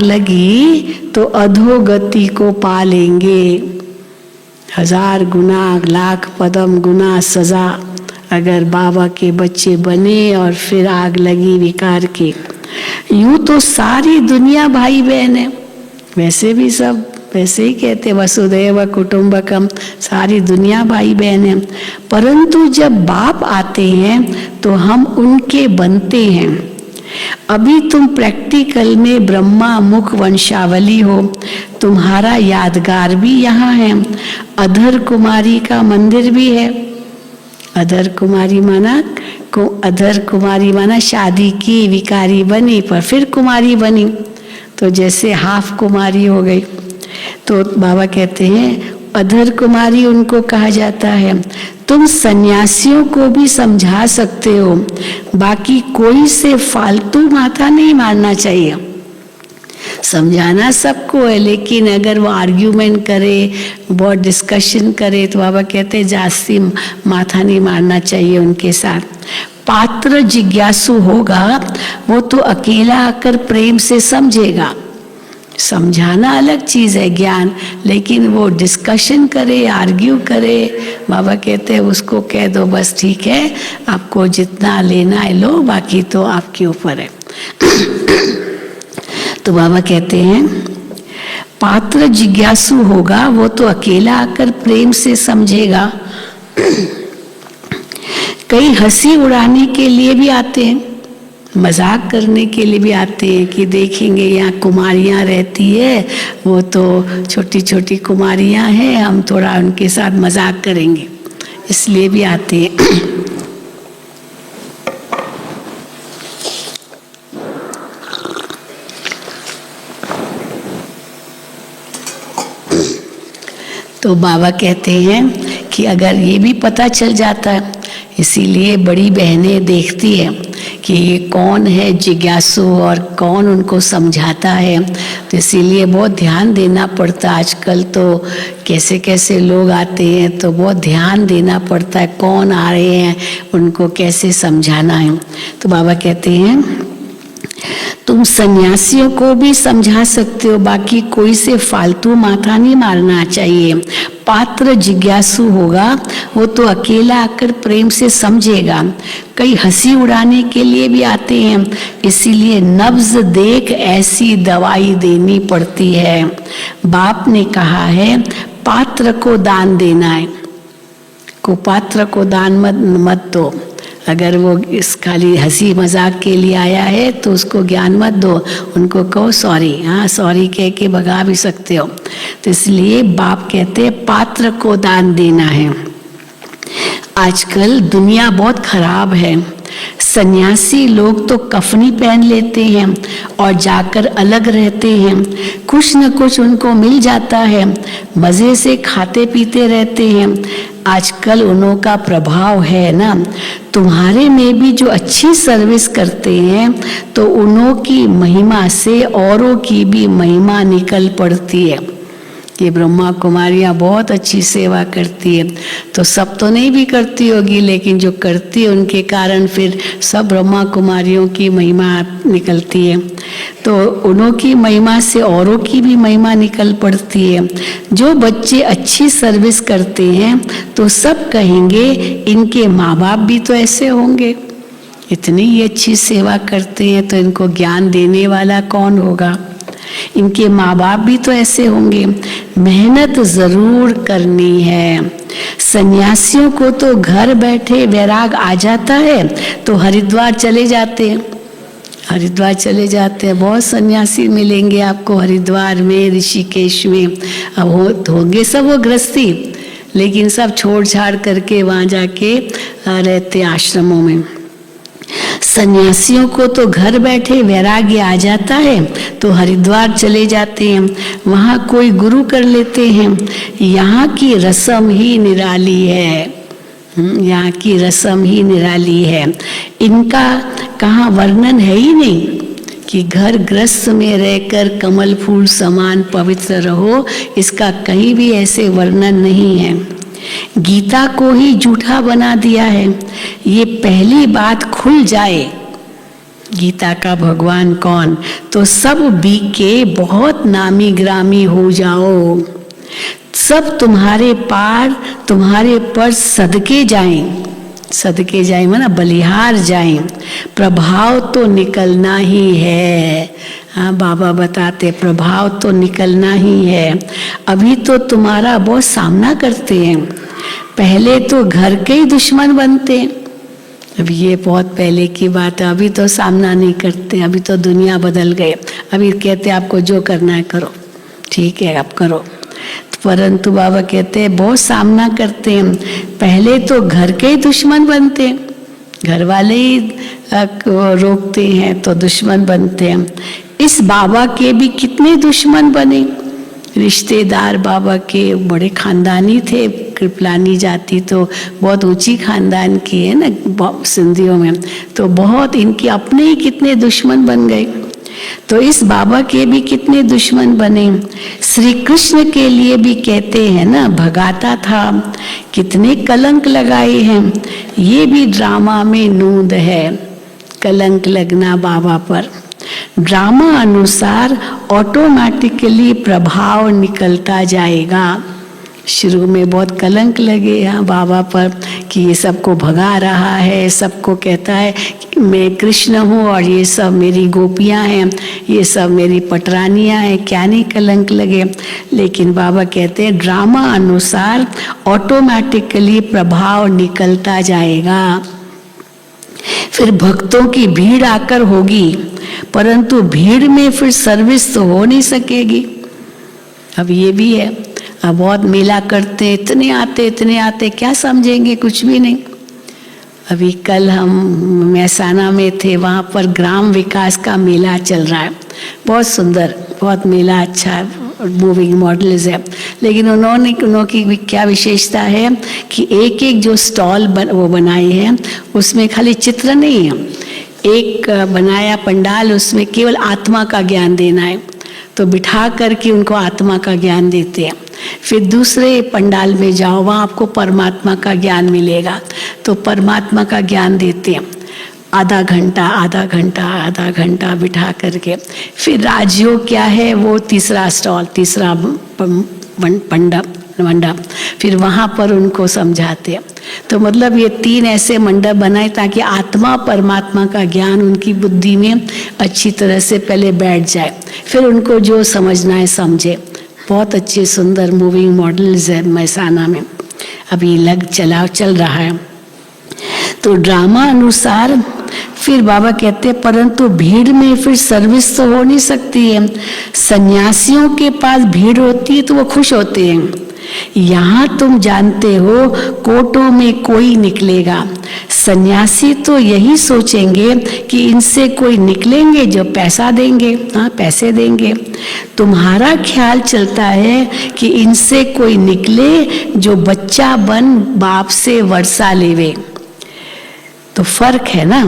लगी तो अधोगति को पालेंगे। 1000 गुना लाख पदम गुना सजा। अगर बाबा के बच्चे बने और फिर आग लगी विकार की। यूं तो सारी दुनिया भाई बहन है, वैसे भी सब वैसे ही कहते वसुदैव कुटुंबकम, सारी दुनिया भाई बहन है। परंतु जब बाप आते हैं तो हम उनके बनते हैं। अभी तुम प्रैक्टिकल में ब्रह्मा मुख वंशावली हो, तुम्हारा यादगार भी यहाँ है। अधर कुमारी का मंदिर भी है। अधर कुमारी माना शादी की, विकारी बनी पर फिर कुमारी बनी, तो जैसे हाफ कुमारी हो गई। तो बाबा कहते हैं अधर कुमारी उनको कहा जाता है। तुम सन्यासियों को भी समझा सकते हो, बाकी कोई से फालतू माथा नहीं मारना चाहिए। समझाना सबको है, लेकिन अगर वो आर्ग्यूमेंट करे, बहुत डिस्कशन करे, तो बाबा कहते हैं जास्ती माथा नहीं मारना चाहिए उनके साथ। पात्र जिज्ञासु होगा वो तो अकेला आकर प्रेम से समझेगा। समझाना अलग चीज है ज्ञान, लेकिन वो डिस्कशन करे, आर्ग्यू करे, बाबा कहते हैं उसको कह दो बस ठीक है, आपको जितना लेना है लो, बाकी तो आपके ऊपर है। तो बाबा कहते हैं पात्र जिज्ञासु होगा वो तो अकेला आकर प्रेम से समझेगा। कई हंसी उड़ाने के लिए भी आते हैं, मजाक करने के लिए भी आते हैं कि देखेंगे यहाँ कुमारियाँ रहती है, वो तो छोटी छोटी कुमारियाँ हैं, हम थोड़ा उनके साथ मजाक करेंगे, इसलिए भी आते हैं। तो बाबा कहते हैं कि अगर ये भी पता चल जाता है, इसीलिए बड़ी बहनें देखती है कि ये कौन है जिज्ञासु और कौन उनको समझाता है, तो इसीलिए बहुत ध्यान देना पड़ता है। आजकल तो कैसे कैसे लोग आते हैं, तो बहुत ध्यान देना पड़ता है कौन आ रहे हैं, उनको कैसे समझाना है। तो बाबा कहते हैं तुम सन्यासियों को भी समझा सकते हो, बाकी कोई से फालतू माथा नहीं मारना चाहिए। पात्र जिज्ञासु होगा वो तो अकेला आकर प्रेम से समझेगा। कई हंसी उड़ाने के लिए भी आते हैं, इसीलिए नब्ज देख ऐसी दवाई देनी पड़ती है। बाप ने कहा है पात्र को दान देना है, कुपात्र को दान मत दो। अगर वो इस खाली हंसी मजाक के लिए आया है तो उसको ज्ञान मत दो, उनको कहो सॉरी। हाँ, सॉरी कह के भगा भी सकते हो। तो इसलिए बाप कहते हैं पात्र को दान देना है। आजकल दुनिया बहुत खराब है। सन्यासी लोग तो कफनी पहन लेते हैं और जाकर अलग रहते हैं, कुछ न कुछ उनको मिल जाता है, मजे से खाते पीते रहते हैं। आजकल उन्हों का प्रभाव है ना, तुम्हारे में भी जो अच्छी सर्विस करते हैं तो उन्हों की महिमा से औरों की भी महिमा निकल पड़ती है। ये ब्रह्मा कुमारियाँ बहुत अच्छी सेवा करती है। तो सब तो नहीं भी करती होगी, लेकिन जो करती है उनके कारण फिर सब ब्रह्मा कुमारियों की महिमा निकलती है। तो उन्हों की महिमा से औरों की भी महिमा निकल पड़ती है। जो बच्चे अच्छी सर्विस करते हैं तो सब कहेंगे इनके माँ बाप भी तो ऐसे होंगे, इतनी ही अच्छी सेवा करते हैं तो इनको ज्ञान देने वाला कौन होगा, इनके माँ बाप भी तो ऐसे होंगे। मेहनत जरूर करनी है। सन्यासियों को तो घर बैठे वैराग आ जाता है तो हरिद्वार चले जाते हैं, हरिद्वार चले जाते हैं। बहुत सन्यासी मिलेंगे आपको हरिद्वार में, ऋषिकेश में। अब होंगे सब वो गृहस्थी, लेकिन सब छोड़ छाड़ करके वहाँ जाके रहते आश्रमों में। सन्यासियों को तो घर बैठे वैराग्य आ जाता है तो हरिद्वार चले जाते हैं, वहाँ कोई गुरु कर लेते हैं। यहाँ की रस्म ही निराली है, यहाँ की रस्म ही निराली है। इनका कहाँ वर्णन है ही नहीं कि घर गृहस्थ में रहकर कमल फूल समान पवित्र रहो, इसका कहीं भी ऐसे वर्णन नहीं है। गीता को ही झूठा बना दिया है। ये पहली बात खुल जाए गीता का भगवान कौन, तो सब बीके बहुत नामी ग्रामी हो जाओ, सब तुम्हारे पार तुम्हारे पर सदके जाएं, सदके जाएं माना बलिहार जाएं। प्रभाव तो निकलना ही है। हाँ, बाबा बताते प्रभाव तो निकलना ही है। अभी तो तुम्हारा बहुत सामना करते हैं, पहले तो घर के ही दुश्मन बनते हैं। अभी ये बहुत पहले की बात है, अभी तो सामना नहीं करते, अभी तो दुनिया बदल गए। अभी कहते आपको जो करना है करो, ठीक है आप करो। परंतु बाबा कहते हैं बहुत सामना करते हैं, पहले तो घर के ही दुश्मन बनते हैं, घर वाले ही रोकते हैं तो दुश्मन बनते हैं। इस बाबा के भी कितने दुश्मन बने। रिश्तेदार बाबा के बड़े खानदानी थे, कृपलानी जाति तो बहुत ऊंची खानदान की है ना सिंधियों में, तो बहुत इनके अपने ही कितने दुश्मन बन गए। तो इस बाबा के भी कितने दुश्मन बने। श्री कृष्ण के लिए भी कहते हैं ना भगाता था, कितने कलंक लगाए हैं। ये भी ड्रामा में नूंद है, कलंक लगना बाबा पर। ड्रामा अनुसार ऑटोमेटिकली प्रभाव निकलता जाएगा। शुरू में बहुत कलंक लगे यहाँ बाबा पर कि ये सबको भगा रहा है, सबको कहता है कि मैं कृष्ण हूँ और ये सब मेरी गोपियाँ हैं, ये सब मेरी पटरानियाँ हैं, क्या नहीं कलंक लगे। लेकिन बाबा कहते हैं ड्रामा अनुसार ऑटोमेटिकली प्रभाव निकलता जाएगा। फिर भक्तों की भीड़ आकर होगी, परंतु भीड़ में फिर सर्विस तो हो नहीं सकेगी। अब ये भी है, अब बहुत मेला करते, इतने आते, क्या समझेंगे, कुछ भी नहीं। अभी कल हम महसाना में थे, वहाँ पर ग्राम विकास का मेला चल रहा है, बहुत सुंदर, बहुत मेला अच्छा है, मूविंग मॉडल्स है। लेकिन उन्होंने क्या विशेषता है कि एक एक जो स्टॉल वो बनाई है उसमें खाली चित्र नहीं है, एक बनाया पंडाल, उसमें केवल आत्मा का ज्ञान देना है, तो बिठा करके उनको आत्मा का ज्ञान देते हैं। फिर दूसरे पंडाल में जाओ, वहाँ आपको परमात्मा का ज्ञान मिलेगा, तो परमात्मा का ज्ञान देते हैं। आधा घंटा बिठा करके। फिर राजयोग क्या है, वो तीसरा स्टॉल, तीसरा मंडप, फिर वहाँ पर उनको समझाते हैं। तो मतलब ये 3 ऐसे मंडप बनाए ताकि आत्मा परमात्मा का ज्ञान उनकी बुद्धि में अच्छी तरह से पहले बैठ जाए, फिर उनको जो समझना है समझे। बहुत अच्छे सुंदर मूविंग मॉडल्स है महसाना में, अभी चल रहा है। तो ड्रामा अनुसार फिर बाबा कहते हैं परंतु भीड़ में फिर सर्विस तो हो नहीं सकती है। सन्यासियों के पास भीड़ होती है तो वो खुश होते हैं, यहाँ तुम जानते हो कोटों में कोई निकलेगा। सन्यासी तो यही सोचेंगे कि इनसे कोई निकलेंगे जो पैसा देंगे, हाँ पैसे देंगे। तुम्हारा ख्याल चलता है कि इनसे कोई निकले जो बच्चा बन बाप से वर्षा लेवे। तो फर्क है ना,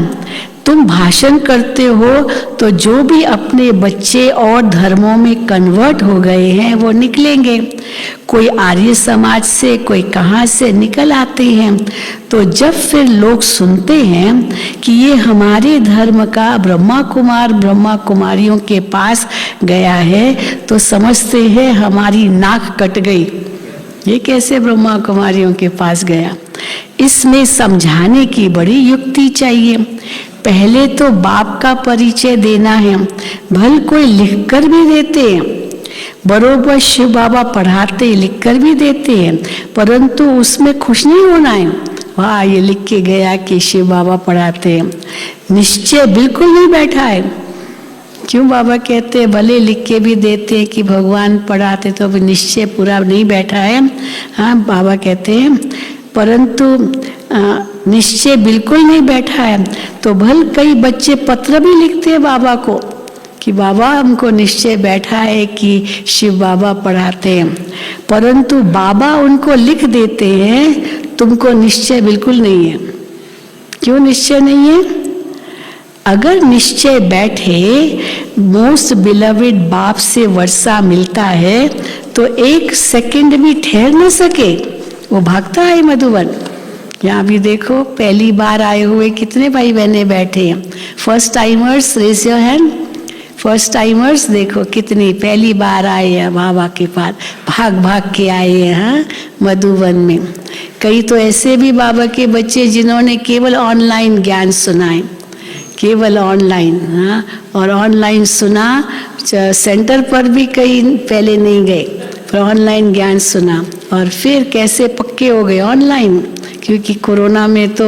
तुम भाषण करते हो तो जो भी अपने बच्चे और धर्मों में कन्वर्ट हो गए हैं वो निकलेंगे। कोई आर्य समाज से, कोई कहाँ से निकल आते हैं। तो जब फिर लोग सुनते हैं कि ये हमारे धर्म का ब्रह्मा कुमार ब्रह्मा कुमारियों के पास गया है तो समझते हैं हमारी नाक कट गई। ये कैसे ब्रह्मा कुमारियों के पास गया? इसमें समझाने की बड़ी युक्ति चाहिए। पहले तो बाप का परिचय देना है। भल कोई लिखकर भी देते हैं, बरोबर शिव बाबा पढ़ाते लिखकर भी देते हैं, परंतु उसमें खुश नहीं होना है। वाह, ये लिख के गया कि शिव बाबा पढ़ाते हैं, निश्चय बिल्कुल नहीं बैठा है। क्यों बाबा कहते हैं भले लिख के भी देते हैं कि भगवान पढ़ाते, तो अभी निश्चय पूरा नहीं बैठा है। हाँ, बाबा कहते हैं परंतु निश्चय बिल्कुल नहीं बैठा है। तो भल कई बच्चे पत्र भी लिखते हैं बाबा को कि बाबा हमको निश्चय बैठा है कि शिव बाबा पढ़ाते हैं, परंतु बाबा उनको लिख देते हैं तुमको निश्चय बिल्कुल नहीं है। क्यों निश्चय नहीं है? अगर निश्चय बैठे, मोस्ट बिलवेड बाप से वर्षा मिलता है तो एक सेकंड भी ठहर न सके, वो भागता है मधुबन। यहाँ भी देखो पहली बार आए हुए कितने भाई बहने बैठे हैं। First timers raise your hand. First timers देखो कितनी पहली बार आए हैं बाबा के पास, भाग भाग के आए हैं। हाँ, मधुबन में कई तो ऐसे भी बाबा के बच्चे जिन्होंने केवल ऑनलाइन ज्ञान सुना है, केवल ऑनलाइन। हाँ, और ऑनलाइन सुना, सेंटर पर भी कई पहले नहीं गए, पर ऑनलाइन ज्ञान सुना और फिर कैसे पक्के हो गए ऑनलाइन, क्योंकि कोरोना में तो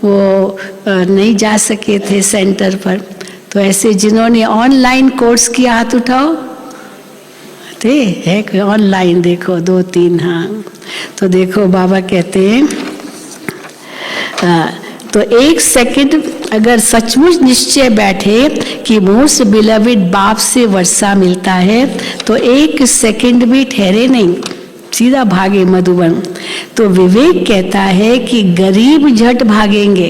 वो नहीं जा सके थे सेंटर पर। तो ऐसे जिन्होंने ऑनलाइन कोर्स किया हाथ उठाओ, थे है ऑनलाइन देखो 2-3। हाँ, तो देखो बाबा कहते हैं तो एक सेकंड अगर सचमुच निश्चय बैठे कि मोस्ट बिलवेड बाप से वर्षा मिलता है तो एक सेकंड भी ठहरे नहीं, सीधा भागे मधुबन। तो विवेक कहता है कि गरीब झट भागेंगे,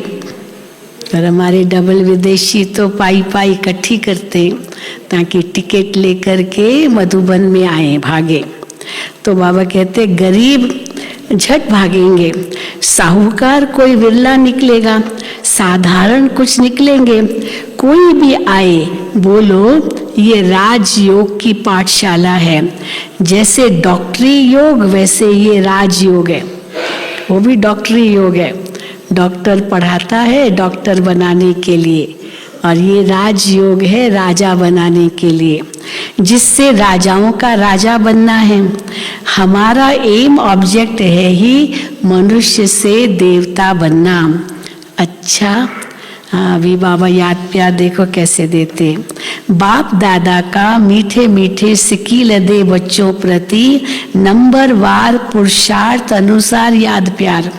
और हमारे डबल विदेशी तो पाई पाई इकट्ठी करते हैं ताकि टिकट लेकर के मधुबन में आए, भागे। तो बाबा कहते गरीब झट भागेंगे, साहूकार कोई विरला निकलेगा, साधारण कुछ निकलेंगे। कोई भी आए बोलो ये राजयोग की पाठशाला है, जैसे डॉक्टरी योग वैसे ये राजयोग है, वो भी डॉक्टरी योग है। डॉक्टर पढ़ाता है डॉक्टर बनाने के लिए, और ये राजयोग है राजा बनाने के लिए, जिससे राजाओं का राजा बनना है। हमारा एम ऑब्जेक्ट है ही मनुष्य से देवता बनना। अच्छा, हाँ, अभी बाबा याद प्यार देखो कैसे देते। बाप दादा का मीठे मीठे सिकील दे बच्चों प्रति, नंबर वार पुरुषार्थ अनुसार याद प्यार।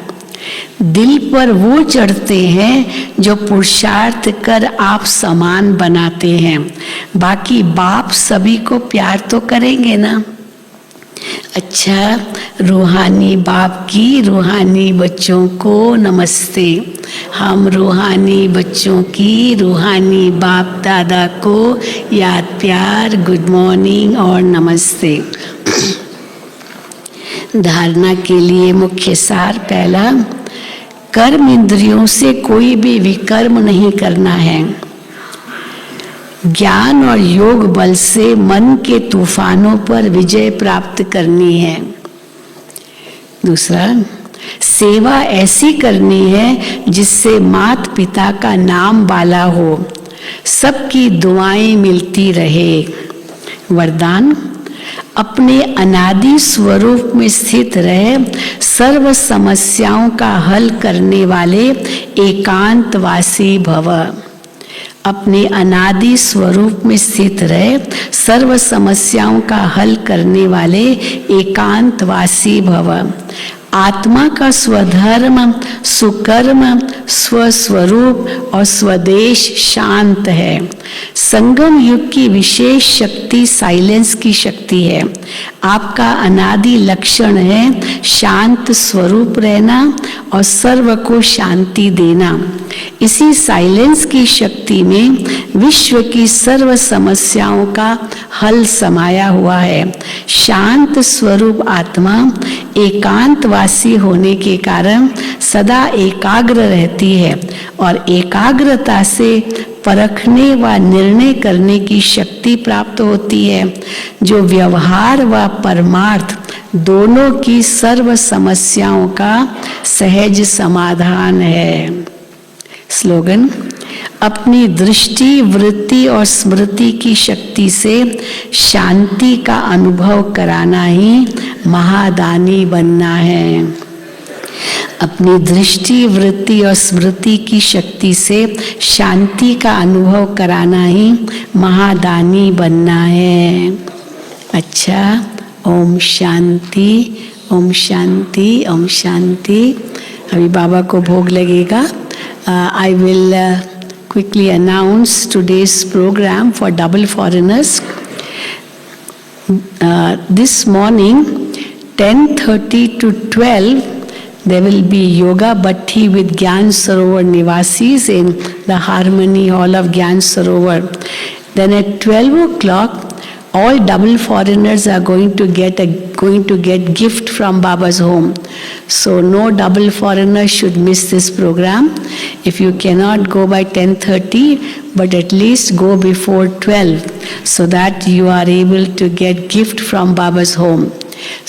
दिल पर वो चढ़ते हैं जो पुरुषार्थ कर आप समान बनाते हैं, बाकी बाप सभी को प्यार तो करेंगे ना। अच्छा, रूहानी बाप की रूहानी बच्चों को नमस्ते। हम रूहानी बच्चों की रूहानी बाप दादा को याद प्यार, गुड मॉर्निंग और नमस्ते। धारणा के लिए मुख्य सार पहला, कर्म इंद्रियों से कोई भी विकर्म नहीं करना है। ज्ञान और योग बल से मन के तूफानों पर विजय प्राप्त करनी है। दूसरा, सेवा ऐसी करनी है जिससे माता पिता का नाम बाला हो, सबकी दुआएं मिलती रहे। वरदान, अपने अनादि स्वरूप में स्थित रहे, सर्व समस्याओं का हल करने वाले एकांतवासी भव। अपने अनादि स्वरूप में स्थित रहे, सर्व समस्याओं का हल करने वाले एकांतवासी भव। आत्मा का स्वधर्म, सुकर्म, स्वस्वरूप और स्वदेश शांत है। संगम युग की विशेष शक्ति साइलेंस की शक्ति है। आपका अनादि लक्षण है शांत स्वरूप रहना और सर्व को शांति देना। इसी साइलेंस की शक्ति में विश्व की सर्व समस्याओं का हल समाया हुआ है। शांत स्वरूप आत्मा एकांतवासी होने के कारण सदा एकाग्र रहती है और एकाग्रता से परखने व निर्णय करने की शक्ति प्राप्त होती है, जो व्यवहार व परमार्थ दोनों की सर्व समस्याओं का सहज समाधान है। स्लोगन: अपनी दृष्टि, वृत्ति और स्मृति की शक्ति से शांति का अनुभव कराना ही महादानी बनना है। अपनी दृष्टि, वृत्ति और स्मृति की शक्ति से शांति का अनुभव कराना ही महादानी बनना है। अच्छा, ओम शांति, ओम शांति, ओम शांति। अभी बाबा को भोग लगेगा। I will quickly announce today's program for double foreigners. This morning, 10:30 to 12, there will be Yoga Bhatti with Gyan Sarovar Nivasis in the Harmony Hall of Gyan Sarovar. Then at 12 o'clock, all double foreigners are going to get gift from Baba's home. So no double foreigners should miss this program. If you cannot go by 10:30, but at least go before 12, so that you are able to get gift from Baba's home.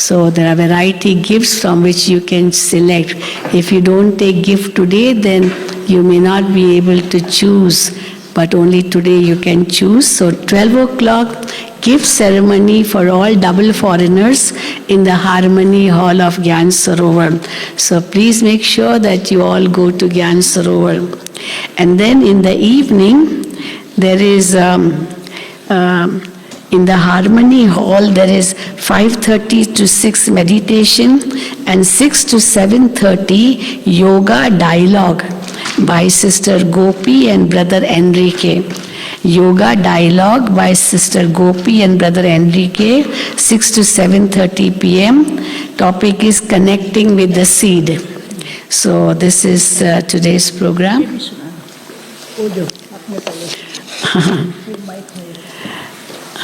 So there are variety gifts from which you can select. If you don't take gift today, then you may not be able to choose. But only today you can choose. So 12 o'clock, gift ceremony for all double foreigners in the Harmony Hall of Gyan Sarovar. So please make sure that you all go to Gyan Sarovar. And then in the evening, there is in the Harmony Hall, there is 5:30 to 6 meditation and 6 to 7:30 yoga dialogue by Sister Gopi and Brother Enrique. Yoga dialogue by Sister Gopi and Brother Enrique, 6 to 7:30 p.m. Topic is connecting with the seed. So this is today's program.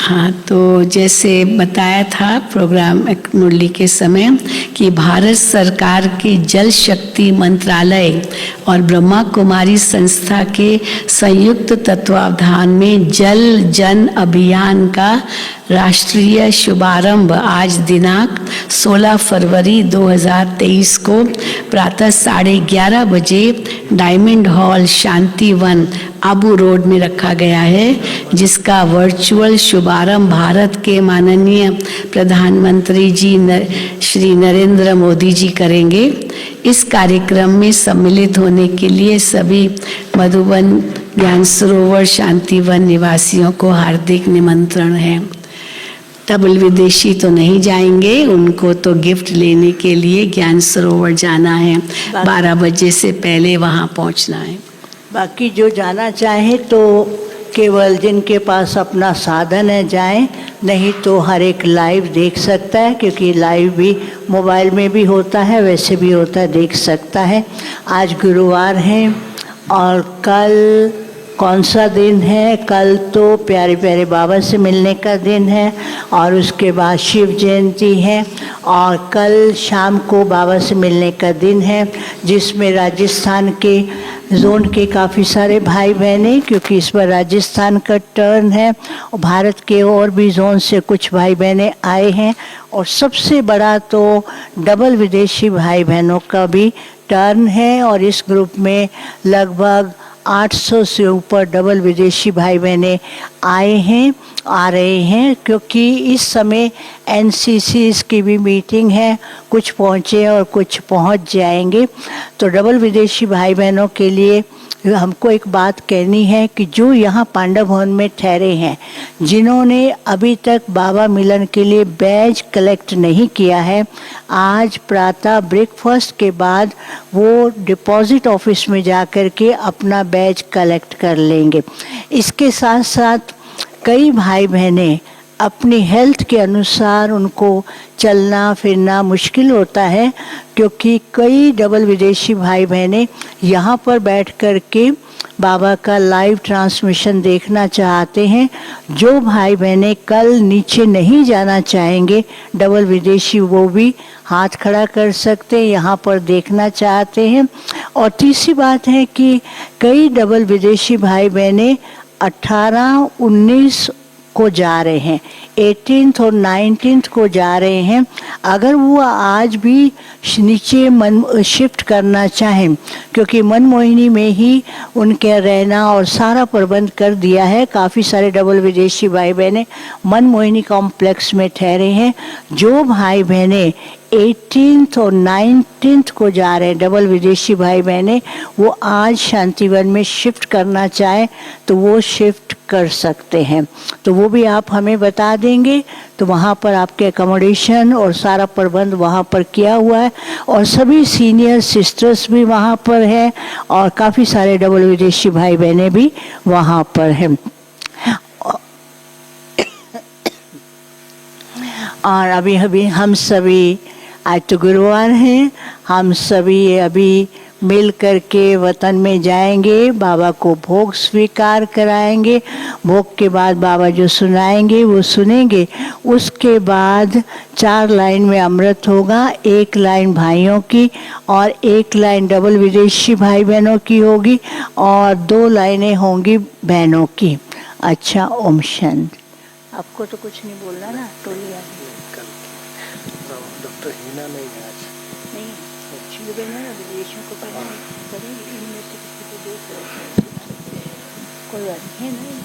हाँ, तो जैसे बताया था programme मुरली के समय कि भारत सरकार के जल शक्ति मंत्रालय और ब्रह्मा कुमारी संस्था के संयुक्त तत्वावधान में जल जन अभियान का राष्ट्रीय शुभारंभ आज दिनांक 16 फरवरी 2023 को प्रातः 11:30 बजे diamond hall Shantivan Abu road में रखा गया है, जिसका वर्चुअल शुभारंभ भारत के माननीय प्रधानमंत्री जी श्री नरेंद्र मोदी जी करेंगे। इस कार्यक्रम में सम्मिलित होने के लिए सभी मधुबन ज्ञान सरोवर शांतिवन निवासियों को हार्दिक निमंत्रण है। डबल विदेशी तो नहीं जाएंगे, उनको तो गिफ्ट लेने के लिए ज्ञान सरोवर जाना है, 12 बजे से पहले वहाँ पहुँचना है। बाकी जो जाना चाहे तो केवल जिनके पास अपना साधन है जाएं, नहीं तो हर एक लाइव देख सकता है, क्योंकि लाइव भी मोबाइल में भी होता है, वैसे भी होता है, देख सकता है। आज गुरुवार है और कल कौन सा दिन है? कल तो प्यारे प्यारे बाबा से मिलने का दिन है और उसके बाद शिव जयंती है और कल शाम को बाबा से मिलने का दिन है, जिसमें राजस्थान के जोन के काफ़ी सारे भाई बहनें, क्योंकि इस बार राजस्थान का टर्न है और भारत के और भी जोन से कुछ भाई बहनें आए हैं और सबसे बड़ा तो डबल विदेशी भाई बहनों का भी टर्न है और इस ग्रुप में लगभग 800 से ऊपर डबल विदेशी भाई बहनें आ रहे हैं, क्योंकि इस समय एनसीसी की भी मीटिंग है, कुछ पहुँचे और कुछ पहुँच जाएंगे। तो डबल विदेशी भाई बहनों के लिए हमको एक बात कहनी है कि जो यहाँ पांडव भवन में ठहरे हैं, जिन्होंने अभी तक बाबा मिलन के लिए बैज कलेक्ट नहीं किया है, आज प्रातः ब्रेकफास्ट के बाद वो डिपॉजिट ऑफिस में जा कर के अपना बैज कलेक्ट कर लेंगे। इसके साथ साथ कई भाई बहनें अपनी हेल्थ के अनुसार उनको चलना फिरना मुश्किल होता है, क्योंकि कई डबल विदेशी भाई बहनें यहाँ पर बैठ कर के बाबा का लाइव ट्रांसमिशन देखना चाहते हैं। जो भाई बहनें कल नीचे नहीं जाना चाहेंगे डबल विदेशी, वो भी हाथ खड़ा कर सकते हैं, यहाँ पर देखना चाहते हैं। और तीसरी बात है कि कई डबल विदेशी भाई बहनें 18, 19 को जा रहे हैं, 18th और 19th को जा रहे हैं। अगर वो आज भी नीचे मन शिफ्ट करना चाहें, क्योंकि मनमोहिनी में ही उनके रहना और सारा प्रबंध कर दिया है। काफ़ी सारे डबल विदेशी भाई बहनें मनमोहिनी कॉम्प्लेक्स में ठहरे हैं। जो भाई बहनें 18th और 19th को जा रहे हैं डबल विदेशी भाई बहनें, वो आज शांतिवन में शिफ्ट करना चाहें तो वो शिफ्ट कर सकते हैं। तो वो भी आप हमें बता देंगे, तो वहाँ पर आपके अकोमोडेशन और सारा प्रबंध वहाँ पर किया हुआ है। और सभी सीनियर सिस्टर्स भी वहाँ पर हैं और काफ़ी सारे डबल विदेशी भाई बहनें भी वहाँ पर हैं। और अभी हम सभी, आज तो गुरुवार है, हम सभी अभी मिल करके वतन में जाएंगे, बाबा को भोग स्वीकार कराएंगे। भोग के बाद बाबा जो सुनाएंगे वो सुनेंगे। उसके बाद 4 लाइन में अमृत होगा, 1 लाइन भाइयों की और 1 लाइन डबल विदेशी भाई बहनों की होगी और 2 लाइनें होंगी बहनों की। अच्छा, ओम शांति। आपको तो कुछ नहीं बोलना ना, टोली डॉक्टर हीना नहीं है आज। नहीं, विदेशियों को पढ़ाने करेंगे, इनमें से किसी को देख कोई बात है नहीं।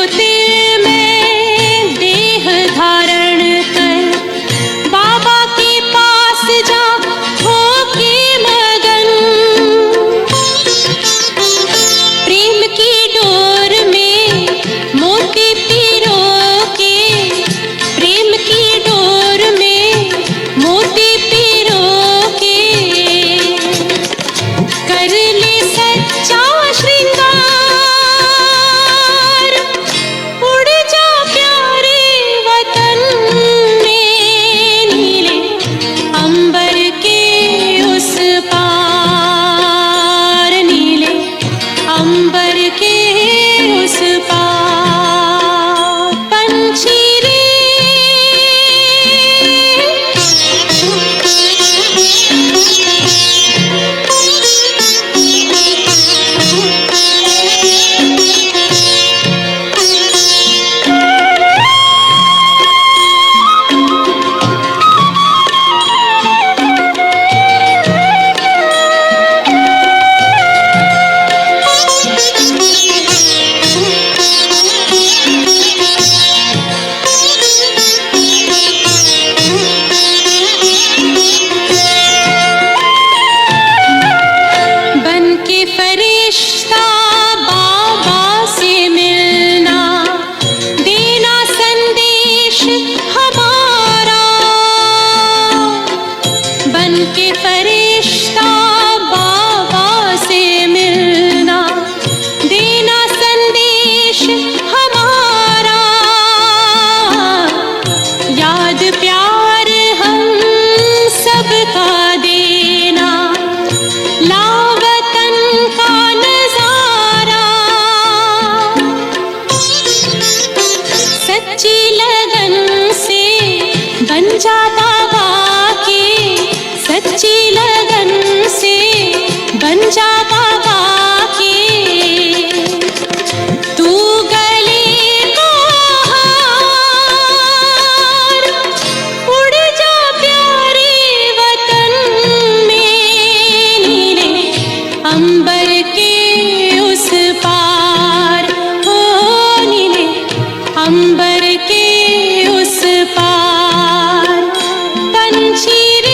ज्योतिर्मय देह धारण कर बाबा के पास जा होके मगन। प्रेम की डोर में मोती पिरो के, प्रेम की डोर में मोती पिरो के, कर ले सच्चा श्रृंगार, उड़ जा प्यारे वतन में, नीले अंबर के उस पार, नीले अंबर के उस पार। पंछी रे बन के फरिश्ता बाबा से मिलना, देना संदेश हमारा। बन के फरिश्ता बाबा से मिलना, देना संदेश हमारा। याद प्यार हम सबका देना, लावतन का नजारा। सच्ची लगन से बन जा बाबा के, सच्ची लगन से बन जा बाबा के। तू गले को हार, उड़ जा प्यारे वतन में, नीले अंबर के उस पार, हो नीले अंबर के उस पार। पंछी रे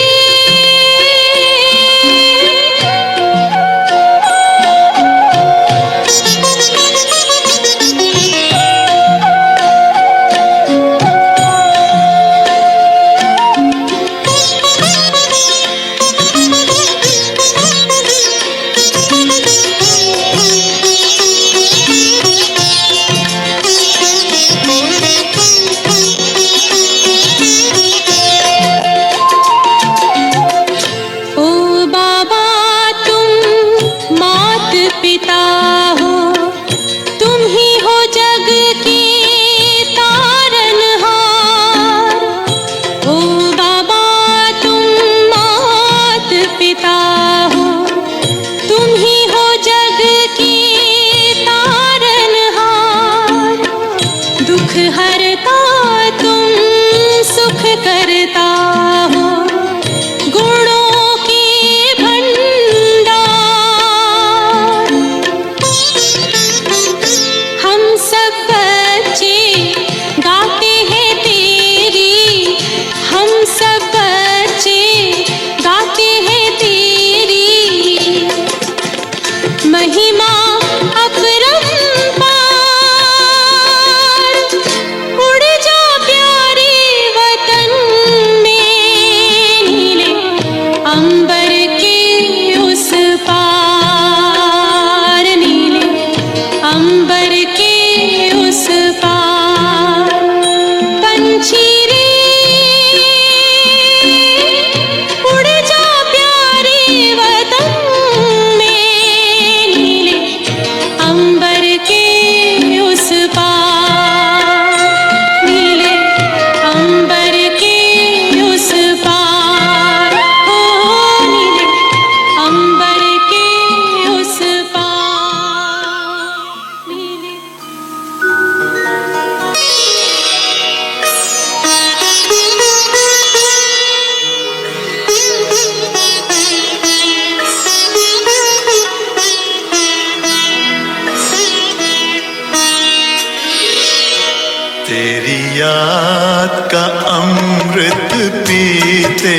तेरी याद का अमृत पीते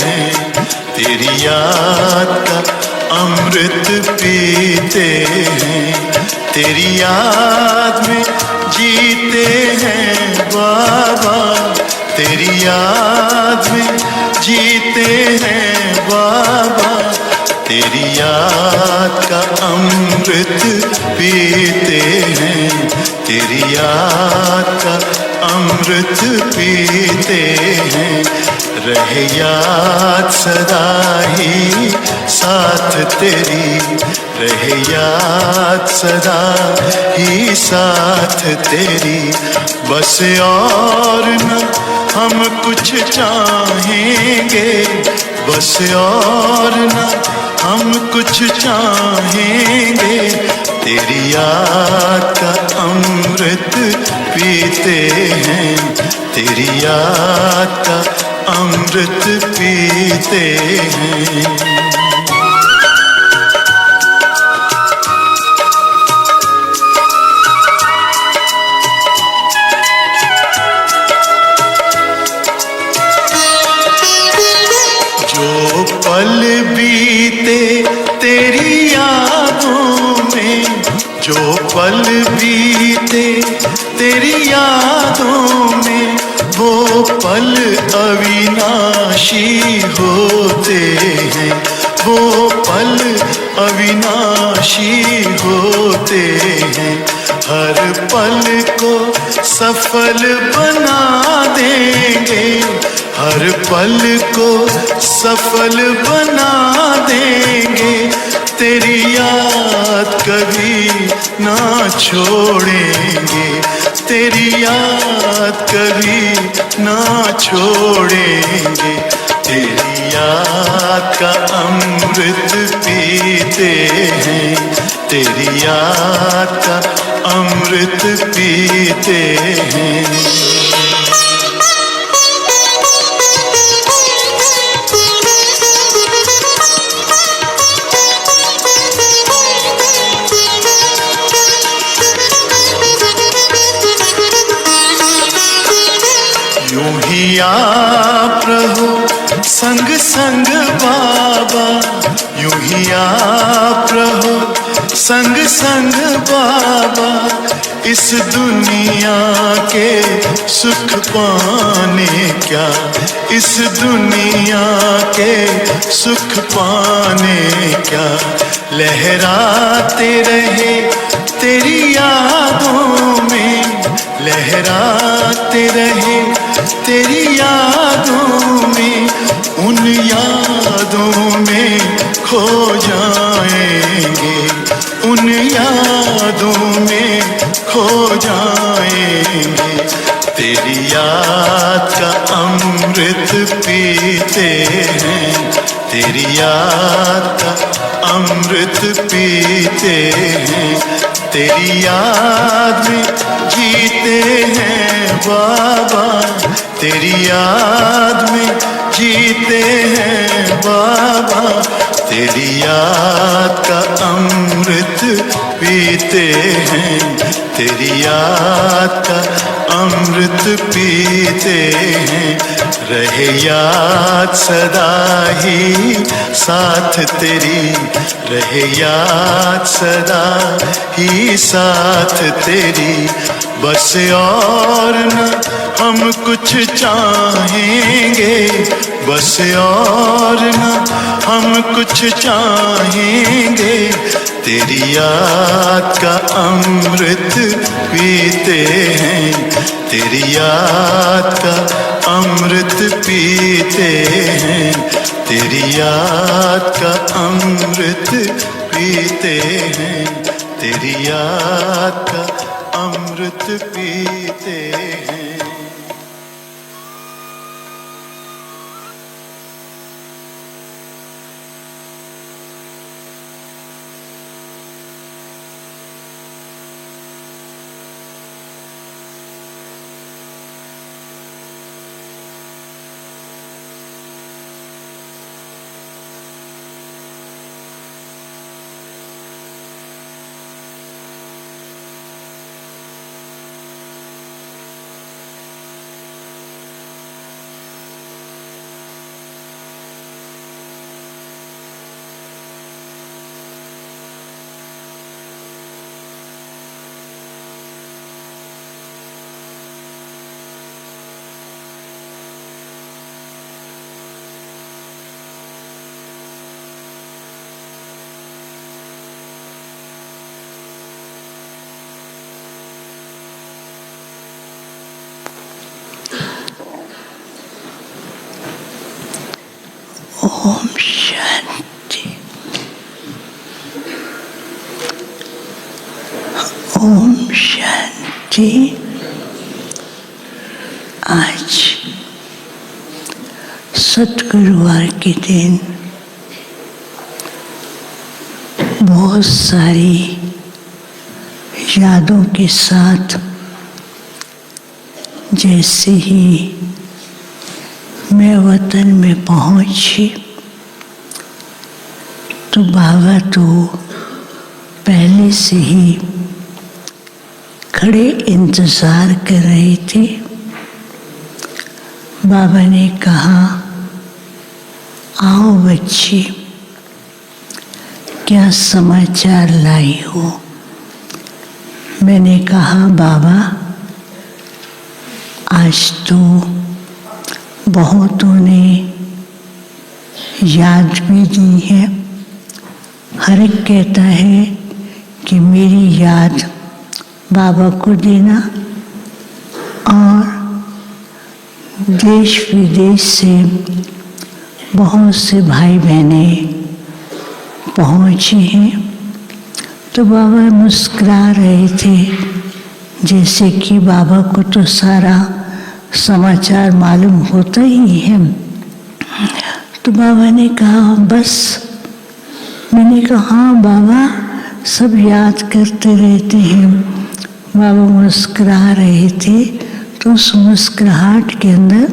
हैं, तेरी याद का अमृत पीते हैं, तेरी याद में जीते हैं बाबा, तेरी याद में जीते हैं बाबा, तेरी याद का अमृत पीते हैं, तेरी याद का अमृत पीते हैं। रहे याद सदा ही साथ तेरी, रहे याद सदा ही साथ तेरी, बस और न हम कुछ चाहेंगे, बस और न हम कुछ चाहेंगे, तेरी याद का अमृत पीते हैं, तेरी याद का अमृत पीते हैं। पल बीते तेरी यादों में, जो पल बीते तेरी यादों में, वो पल अविनाशी होते हैं, वो पल अविनाशी होते हैं। हर पल को सफल बना देंगे, हर पल को सफल बना देंगे, तेरी याद कभी ना छोड़ेंगे, तेरी याद कभी ना छोड़ेंगे, तेरी याद का अमृत पीते हैं, तेरी याद का अमृत पीते हैं। यूं ही आप रहो संग संग बाबा, यूं ही आप रहो संग संग बाबा, इस दुनिया के सुख पाने क्या, इस दुनिया के सुख पाने क्या, लहराते रहे तेरी यादों में, लहराते रहे तेरी यादों में, उन यादों में खो जाएंगे, उन यादों में खो जाएंगे, तेरी याद का अमृत पीते हैं, तेरी याद का अमृत पीते हैं, तेरी याद में जीते हैं बाबा, तेरी याद में जीते हैं बाबा, तेरी याद का अमृत पीते हैं, तेरी याद का अमृत पीते हैं। रहे याद सदा ही साथ तेरी, रहे याद सदा ही साथ तेरी, बस और न हम कुछ चाहेंगे, बस और न हम कुछ चाहेंगे, तेरी याद का अमृत पीते हैं, तेरी याद का अमृत पीते हैं, तेरी याद का अमृत पीते हैं, तेरी याद का अमृत पीते हैं। ओम शांति। ओम शांति। आज सतगुरुवार के दिन बहुत सारी यादों के साथ जैसे ही मैं वतन में पहुंची तो बाबा तो पहले से ही खड़े इंतज़ार कर रहे थे। बाबा ने कहा, आओ बच्ची, क्या समाचार लाई हो? मैंने कहा, बाबा आज तो बहुतों ने याद भी दी है। हर एक कहता है कि मेरी याद बाबा को देना, और देश विदेश से बहुत से भाई बहने पहुँचे हैं। तो बाबा मुस्कुरा रहे थे जैसे कि बाबा को तो सारा समाचार मालूम होता ही है। तो बाबा ने कहा, बस। मैंने कहा, हाँ बाबा, सब याद करते रहते हैं। बाबा मुस्कुरा रहे थे तो उस मुस्कुराहट के अंदर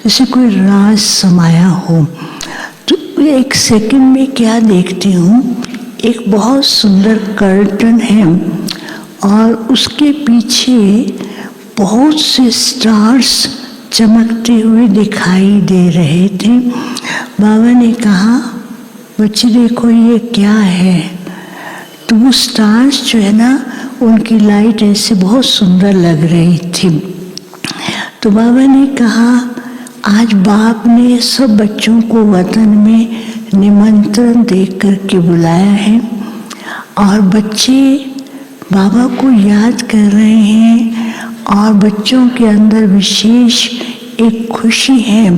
जैसे कोई राज समाया हो। तो एक सेकंड में क्या देखती हूँ, एक बहुत सुंदर कर्टन है और उसके पीछे बहुत से स्टार्स चमकते हुए दिखाई दे रहे थे। बाबा ने कहा, बच्चे देखो ये क्या है? तो वो स्टार्स जो है ना, उनकी लाइट ऐसे बहुत सुंदर लग रही थी। तो बाबा ने कहा, आज बाप ने सब बच्चों को वतन में निमंत्रण दे करके बुलाया है और बच्चे बाबा को याद कर रहे हैं और बच्चों के अंदर विशेष एक खुशी है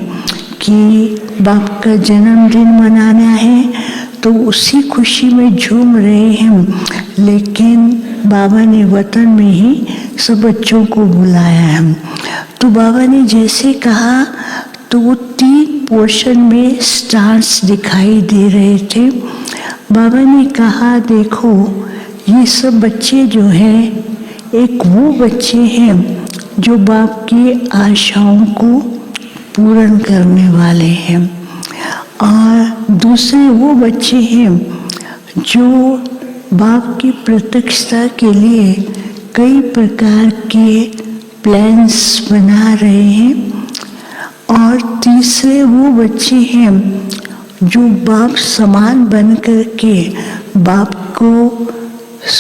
कि बाप का जन्मदिन मनाना है, तो उसी खुशी में झूम रहे हैं। लेकिन बाबा ने वतन में ही सब बच्चों को बुलाया है। तो बाबा ने जैसे कहा तो वो 3 पोर्शन में स्टार्स दिखाई दे रहे थे। बाबा ने कहा, देखो ये सब बच्चे जो हैं, एक वो बच्चे हैं जो बाप की आशाओं को पूर्ण करने वाले हैं, और दूसरे वो बच्चे हैं जो बाप की प्रत्यक्षता के लिए कई प्रकार के प्लान्स बना रहे हैं, और तीसरे वो बच्चे हैं जो बाप समान बन कर के बाप को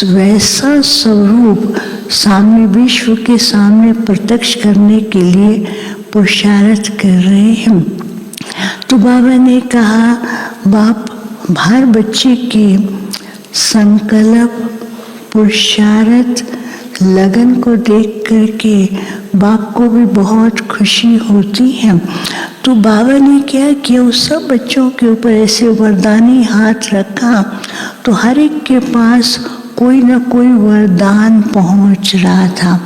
वैसा स्वरूप सामने विश्व के सामने प्रत्यक्ष करने के लिए पुरुषार्थ कर रहे हैं। तो बाबा ने कहा, बाप हर बच्चे के संकल्प, पुरुषार्थ, लगन को देख करके बाप को भी बहुत खुशी होती है। तो बाबा ने क्या किया, उस सब बच्चों के ऊपर ऐसे वरदानी हाथ रखा तो हर एक के पास कोई ना कोई वरदान पहुंच रहा था।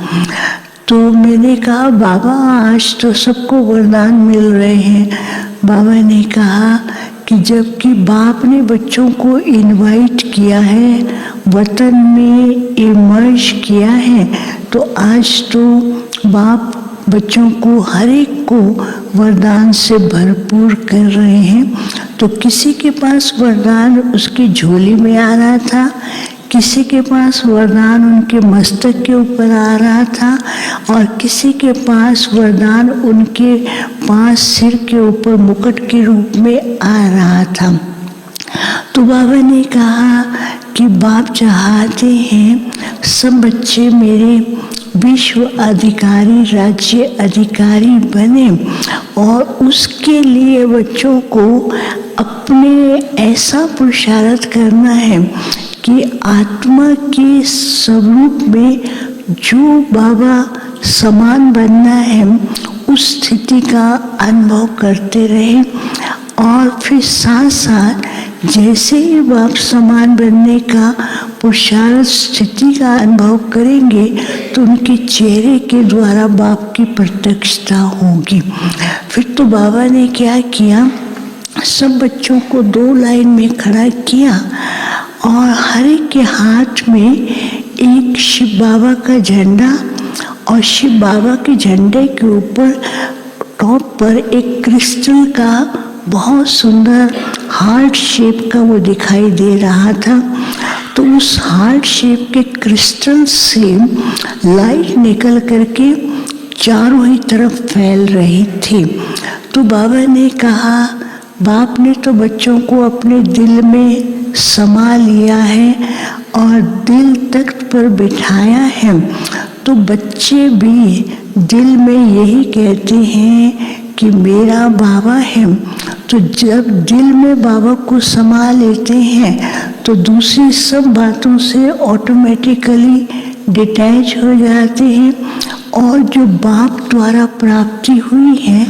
तो मैंने कहा, बाबा आज तो सबको वरदान मिल रहे हैं। बाबा ने कहा कि जबकि बाप ने बच्चों को इनवाइट किया है, वतन में इमर्ज किया है, तो आज तो बाप बच्चों को हर एक को वरदान से भरपूर कर रहे हैं। तो किसी के पास वरदान उसकी झोली में आ रहा था, किसी के पास वरदान उनके मस्तक के ऊपर आ रहा था, और किसी के पास वरदान उनके पास सिर के ऊपर मुकुट के रूप में आ रहा था। तो बाबा ने कहा कि बाप चाहते हैं सब बच्चे मेरे विश्व अधिकारी, राज्य अधिकारी बने, और उसके लिए बच्चों को अपने ऐसा पुरुषार्थ करना है कि आत्मा के स्वरूप में जो बाबा समान बनना है उस स्थिति का अनुभव करते रहे। और फिर साथ साथ जैसे ही बाप समान बनने का पुरुषार्थ स्थिति का अनुभव करेंगे तो उनके चेहरे के द्वारा बाप की प्रत्यक्षता होगी। फिर तो बाबा ने क्या किया, सब बच्चों को 2 लाइन में खड़ा किया और हर एक के हाथ में एक शिव बाबा का झंडा, और शिव बाबा के झंडे के ऊपर टॉप पर एक क्रिस्टल का बहुत सुंदर हार्ट शेप का वो दिखाई दे रहा था। तो उस हार्ट शेप के क्रिस्टल से लाइट निकल करके चारों ही तरफ फैल रही थी। तो बाबा ने कहा, बाप ने तो बच्चों को अपने दिल में समा लिया है और दिल तख्त पर बिठाया है, तो बच्चे भी दिल में यही कहते हैं कि मेरा बाबा है। तो जब दिल में बाबा को समा लेते हैं तो दूसरी सब बातों से ऑटोमेटिकली डिटैच हो जाते हैं और जो बाप द्वारा प्राप्ति हुई है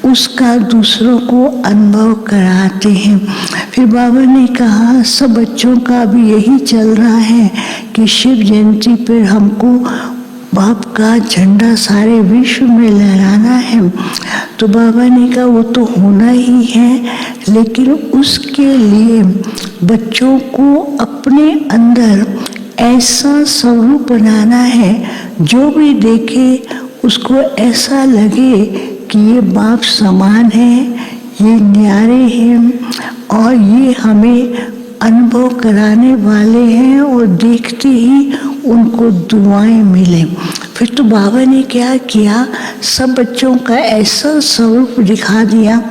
उसका दूसरों को अनुभव कराते हैं। फिर बाबा ने कहा, सब बच्चों का भी यही चल रहा है कि शिव जयंती पर हमको बाप का झंडा सारे विश्व में लहराना है। तो बाबा ने कहा वो तो होना ही है, लेकिन उसके लिए बच्चों को अपने अंदर ऐसा स्वरूप बनाना है जो भी देखे उसको ऐसा लगे कि ये बाप समान है, ये न्यारे हैं और ये हमें अनुभव कराने वाले हैं और देखते ही उनको दुआएं मिले। फिर तो बाबा ने क्या किया, सब बच्चों का ऐसा स्वरूप दिखा दिया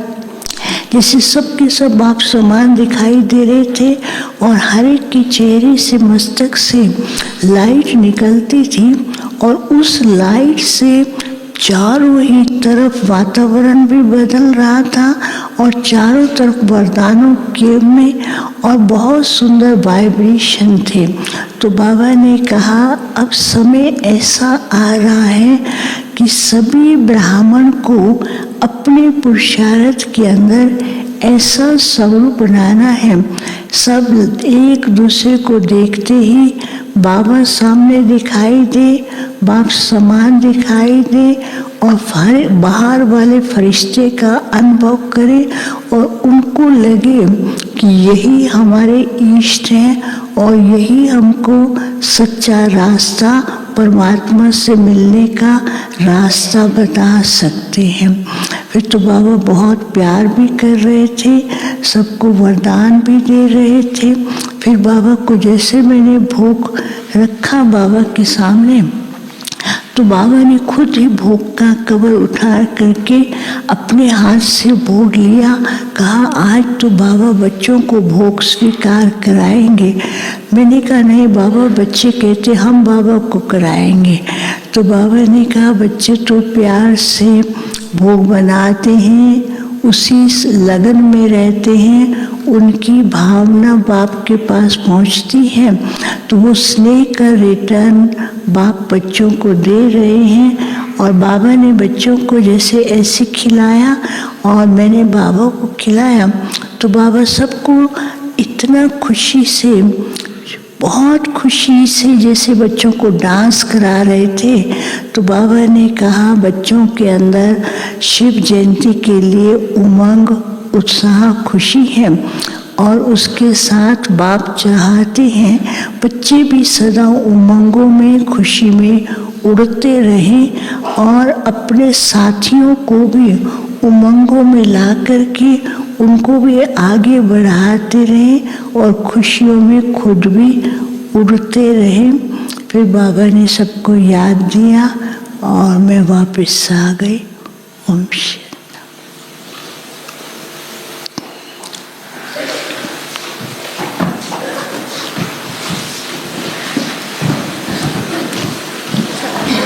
जैसे सबके सब बाप समान दिखाई दे रहे थे और हर एक के चेहरे से मस्तक से लाइट निकलती थी और उस लाइट से चारों ही तरफ वातावरण भी बदल रहा था और चारों तरफ वरदानों के में और बहुत सुंदर वाइब्रेशन थे। तो बाबा ने कहा, अब समय ऐसा आ रहा है कि सभी ब्राह्मण को अपने पुरुषार्थ के अंदर ऐसा स्वरूप बनाना है, सब एक दूसरे को देखते ही बाबा सामने दिखाई दे, बाप समान दिखाई दे और बाहर वाले फरिश्ते का अनुभव करें और उनको लगे कि यही हमारे इष्ट हैं और यही हमको सच्चा रास्ता परमात्मा से मिलने का रास्ता बता सकते हैं। फिर तो बाबा बहुत प्यार भी कर रहे थे, सबको वरदान भी दे रहे थे। फिर बाबा को जैसे मैंने भोग रखा बाबा के सामने, तो बाबा ने खुद ही भोग का कवर उठा करके अपने हाथ से भोग लिया। कहा, आज तो बाबा बच्चों को भोग स्वीकार कराएंगे। मैंने कहा, नहीं बाबा, बच्चे कहते हम बाबा को कराएंगे। तो बाबा ने कहा, बच्चे तो प्यार से भोग बनाते हैं, उसी लगन में रहते हैं, उनकी भावना बाप के पास पहुंचती है तो वो स्नेह का रिटर्न बाप बच्चों को दे रहे हैं। और बाबा ने बच्चों को जैसे ऐसे खिलाया और मैंने बाबा को खिलाया तो बाबा सबको इतना खुशी से, बहुत खुशी से जैसे बच्चों को डांस करा रहे थे। तो बाबा ने कहा, बच्चों के अंदर शिव जयंती के लिए उमंग, उत्साह, खुशी है और उसके साथ बाप चाहते हैं बच्चे भी सदा उमंगों में, खुशी में उड़ते रहें और अपने साथियों को भी उमंगों में ला करके उनको भी आगे बढ़ाते रहें और खुशियों में खुद भी उड़ते रहें। फिर बाबा ने सबको याद दिया और मैं वापस आ गई। ओम शांति।